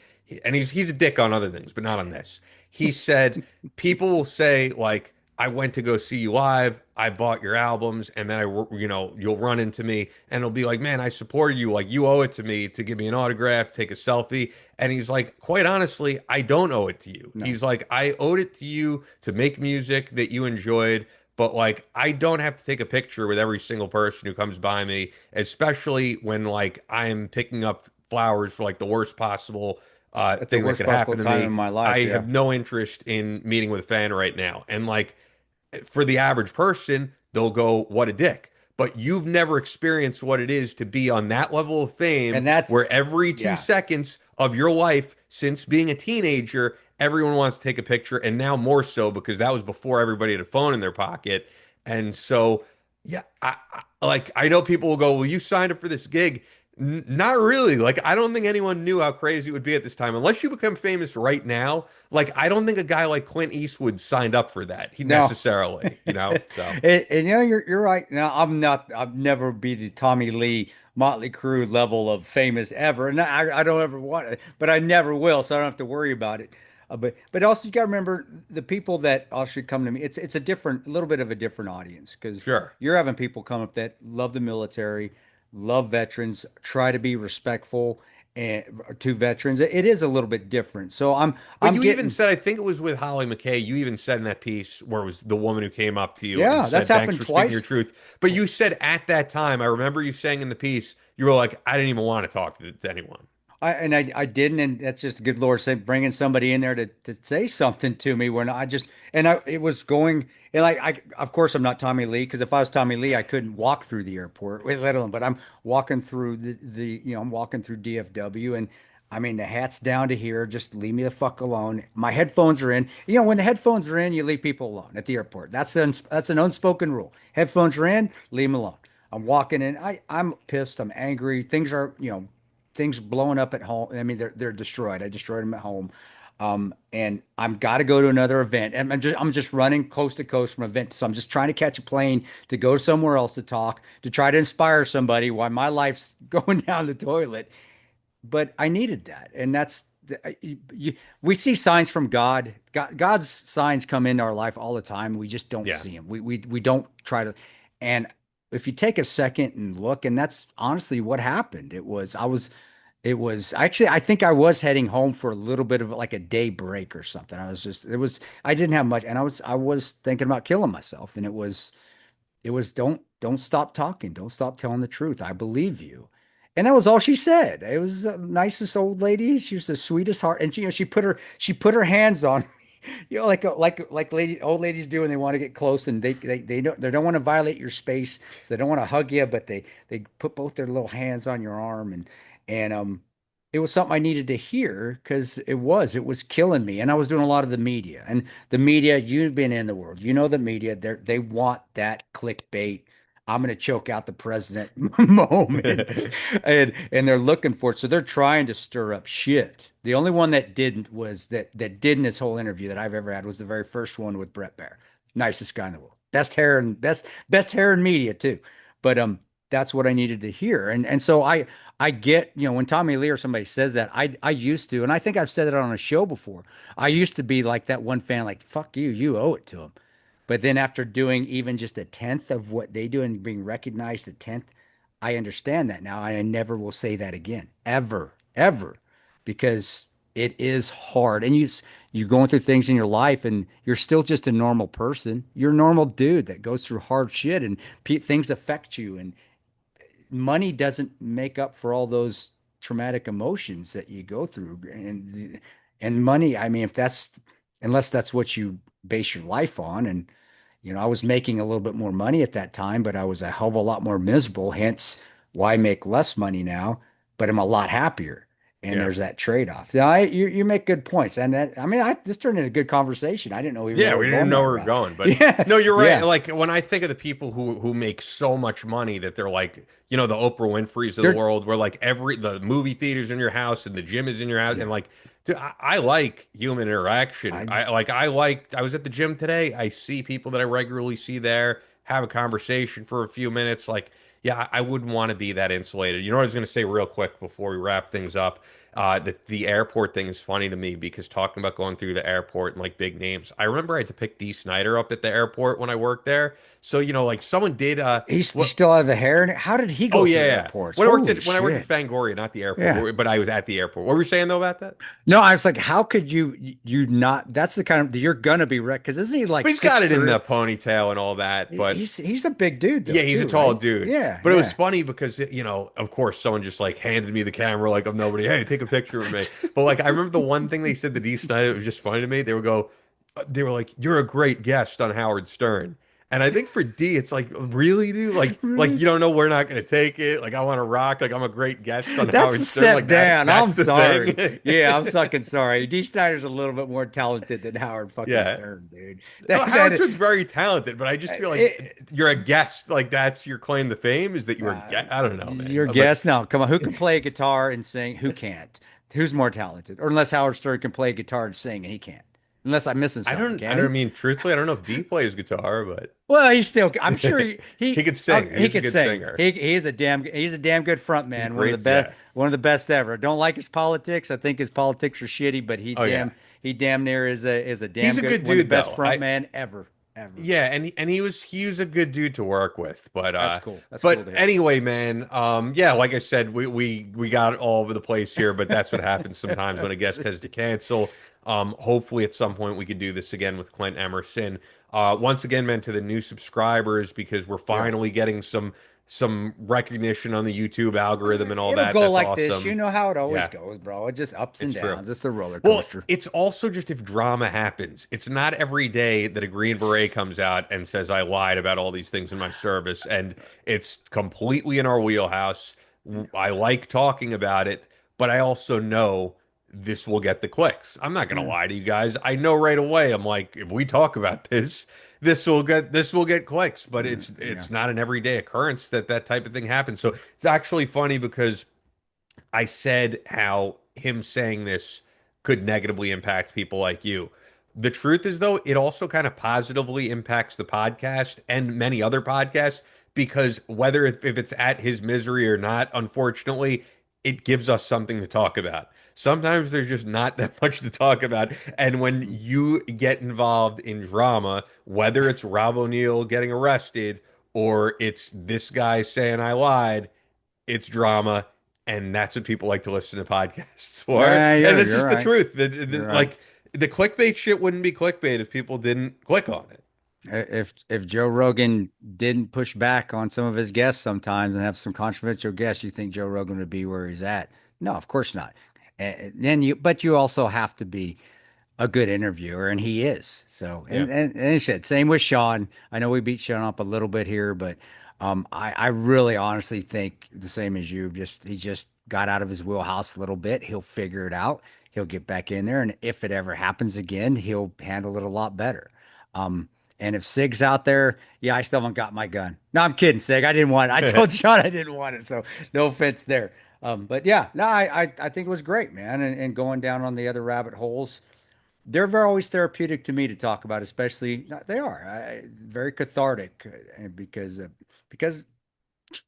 And he's a dick on other things, but not on this. He said people will say like, I went to go see you live. I bought your albums, and then you'll run into me, and it'll be like, man, I supported you. Like you owe it to me to give me an autograph, take a selfie. And he's like, quite honestly, I don't owe it to you. No, He's like, I owed it to you to make music that you enjoyed. But like, I don't have to take a picture with every single person who comes by me, especially when like I'm picking up flowers for like the worst possible at the thing that worst could possible happen to time in me. my life. I Yeah. have no interest in meeting with a fan right now. And like for the average person, they'll go, what a dick. But you've never experienced what it is to be on that level of fame And that's, where every two yeah. seconds of your life since being a teenager, everyone wants to take a picture. And now more so because that was before everybody had a phone in their pocket. And so, yeah, I know people will go, well, you signed up for this gig. Not really. Like, I don't think anyone knew how crazy it would be at this time. Unless you become famous right now, like, I don't think a guy like Clint Eastwood signed up for that. He No. necessarily, you know? So, And, you know, you're right. Now, I've never be the Tommy Lee, Motley Crue level of famous ever. And I don't ever want it, but I never will. So I don't have to worry about it. But also you got to remember the people that also come to me. It's a little bit of a different audience because sure. you're having people come up that love the military, love veterans, try to be respectful and to veterans. It is a little bit different. So But I'm you even getting, said, I think it was with Holly McKay, you even said in that piece where it was the woman who came up to you and yeah, that's said, thanks happened for speaking your twice. truth. But you said at that time, I remember you saying in the piece, you were like, I didn't even want to talk to anyone. I didn't, and that's just good Lord saying bringing somebody in there to say something to me when I just and I it was going and like I of course I'm not Tommy Lee because if I was Tommy Lee I couldn't walk through the airport let alone but I'm walking through the I'm walking through DFW and I mean the hat's down to here just leave me the fuck alone my headphones are in when the headphones are in you leave people alone at the airport that's an unspoken rule headphones are in leave them alone I'm walking in I'm pissed I'm angry things are things blowing up at home. I mean, they're destroyed. I destroyed them at home. And I'm got to go to another event. And I'm just running coast to coast from event. So I'm just trying to catch a plane to go somewhere else to talk, to try to inspire somebody while my life's going down the toilet. But I needed that. And we see signs from God. God's signs come into our life all the time. We just don't Yeah. see them. We don't try to. And if you take a second and look, and that's honestly what happened. It was actually, I think I was heading home for a little bit of like a day break or something. I didn't have much, and I was thinking about killing myself. And it was don't stop talking, don't stop telling the truth. I believe you. And that was all she said. It was the nicest old lady. She was the sweetest heart. And she put her hands on me, like old ladies do when they want to get close and they don't want to violate your space. So they don't want to hug you, but they put both their little hands on your arm and it was something I needed to hear because it was killing me. And I was doing a lot of the media. And the media, you've been in the world. You know the media, they want that clickbait. I'm going to choke out the president moment. And they're looking for it. So they're trying to stir up shit. The only one that didn't was that did in this whole interview that I've ever had was the very first one with Brett Baer. Nicest guy in the world. Best hair and best hair in media too. But that's what I needed to hear. And so I get, when Tommy Lee or somebody says that, I used to, and I think I've said it on a show before. I used to be like that one fan, like, fuck you, you owe it to him. But then after doing even just a tenth of what they do and being recognized a tenth, I understand that now. I never will say that again, ever, ever, because it is hard. And you're going through things in your life and you're still just a normal person. You're a normal dude that goes through hard shit and things affect you. And money doesn't make up for all those traumatic emotions that you go through. And money, I mean, unless that's what you base your life on. And I was making a little bit more money at that time, but I was a hell of a lot more miserable. Hence, why make less money now, but I'm a lot happier. And Yeah. there's that trade-off. Now, you make good points, and I mean, this turned into a good conversation. I didn't know even Yeah, where we we're didn't even going know that where we were route. going, but Yeah, no, you're right. yeah. Like when I think of the people who make so much money that they're like, the Oprah Winfreys of the They're world, where like the movie theater's in your house and the gym is in your house, and yeah. like, dude, I like human interaction. I I was at the gym today. I see people that I regularly see there, have a conversation for a few minutes, like. Yeah, I wouldn't want to be that insulated. You know what I was going to say real quick before we wrap things up? The airport thing is funny to me because talking about going through the airport and like big names, I remember I had to pick D. Snyder up at the airport when I worked there. So, like someone did He still have the hair in it. How did he Oh go yeah, through yeah. airports? When I worked Holy at shit. Fangoria, not the Yeah. airport, but I was at the airport. What were you saying though about that? No, I was like, how could you not? That's the kind of you're gonna be wrecked because isn't he like But he's got six it in three? the ponytail and all that. But He's a big dude yeah, though he's a too, tall right? dude. Yeah, But it was yeah. funny because, of course, someone just like handed me the camera like I'm nobody. Hey, take a picture of me. But like, I remember the one thing they said to D. Snyder, it was just funny to me. They were like, "You're a great guest on Howard Stern." And I think for D, it's like, really, dude? Like Really? you don't know we're not gonna take it. Like I want to rock. Like I'm a great guest on That's Howard a Stern. step Like that. down. That's I'm the sorry. thing. Yeah, I'm fucking sorry. D. Snyder's a little bit more talented than Howard fucking Yeah. Stern, dude. No, That, Howard that Stern's very talented, but I just feel like it, you're a guest. Like that's your claim to fame is that you're a uh, guest. I don't know, man. your But guess? No, come on. Who can play a guitar and sing? Who can't? Who's more talented? Or unless Howard Stern can play guitar and sing and he can't. Unless I'm missing something, I can don't he? mean truthfully. I don't know if D plays guitar, but Well, he's still. I'm sure he could sing. he He's a could good sing. singer. He's a damn good front He's man. great. Yeah. One of the best ever. Don't like his politics. I think his politics are shitty, but Oh yeah. he damn near is a damn He's a good good one of the dude best though. front man ever ever. Yeah, and he was a good dude to work with, That's cool. That's cool but to hear. anyway, man, yeah, like I said, we got all over the place here, but that's what happens sometimes when a guest has to cancel. Hopefully at some point we could do this again with Clint Emerson. Once again, man, to the new subscribers because we're Yeah. finally getting some recognition on the YouTube algorithm and all It'll that. go That's like this. You awesome. know how it always Yeah. goes, bro. It just ups and It's true. downs. It's the roller Well, coaster. it's also just if drama happens. It's not every day that a Green Beret comes out and says, I lied about all these things in my service. And it's completely in our wheelhouse. I like talking about it, but I also know this will get the clicks. I'm not going to Yeah. lie to you guys. I know right away. I'm like, if we talk about this, this will get clicks, but Yeah. it's not an everyday occurrence that that type of thing happens. So it's actually funny because I said how him saying this could negatively impact people like you. The truth is, though, it also kind of positively impacts the podcast and many other podcasts because whether if it's at his misery or not, unfortunately, it gives us something to talk about. Sometimes there's just not that much to talk about. And when you get involved in drama, whether it's Rob O'Neill getting arrested or it's this guy saying I lied, it's drama, and that's what people like to listen to podcasts for. Yeah, And it's you're just the right. truth. You're right. Like the clickbait shit wouldn't be clickbait if people didn't click on it. If Joe Rogan didn't push back on some of his guests sometimes and have some controversial guests, you think Joe Rogan would be where he's at? No, of course not. And then but you also have to be a good interviewer, and he is. So, Yeah. and shit, same with Sean. I know we beat Sean up a little bit here, but I really honestly think the same as you. He just got out of his wheelhouse a little bit. He'll figure it out. He'll get back in there, and if it ever happens again, he'll handle it a lot better. And if Sig's out there, yeah, I still haven't got my gun. No, I'm kidding, Sig. I didn't want it. I told Sean I didn't want it, so no offense there. But yeah, no, I think it was great, man. And going down on the other rabbit holes, they're very always therapeutic to me to talk about, especially they are very cathartic because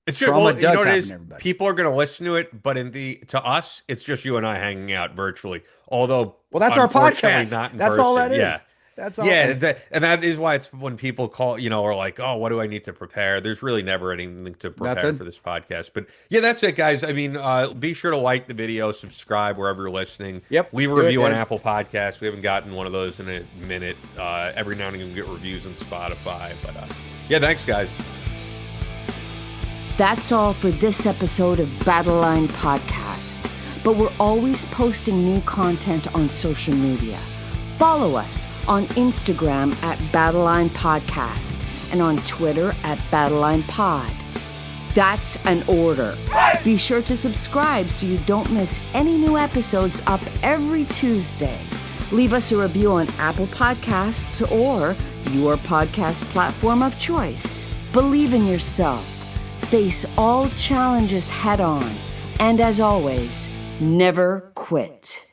It's just, trauma well, you know does what it happen is? to everybody. People are going to listen to it, but to us, it's just you and I hanging out virtually. Although, Well, that's our unfortunately, podcast. not in That's all that person. is. Yeah. That's all. Yeah, and that is why it's when people call, are like, "Oh, what do I need to prepare?" There's really never anything to prepare Nothing. for this podcast. But yeah, that's it, guys. I mean, be sure to like the video, subscribe wherever you're listening. Yep, Leave a do it, review on guys. Apple Podcasts. We haven't gotten one of those in a minute. Every now and again, we get reviews on Spotify. But yeah, thanks, guys. That's all for this episode of Battleline Podcast. But we're always posting new content on social media. Follow us on Instagram at Battleline Podcast and on Twitter at Battleline Pod. That's an order. Be sure to subscribe so you don't miss any new episodes up every Tuesday. Leave us a review on Apple Podcasts or your podcast platform of choice. Believe in yourself. Face all challenges head on. And as always, never quit.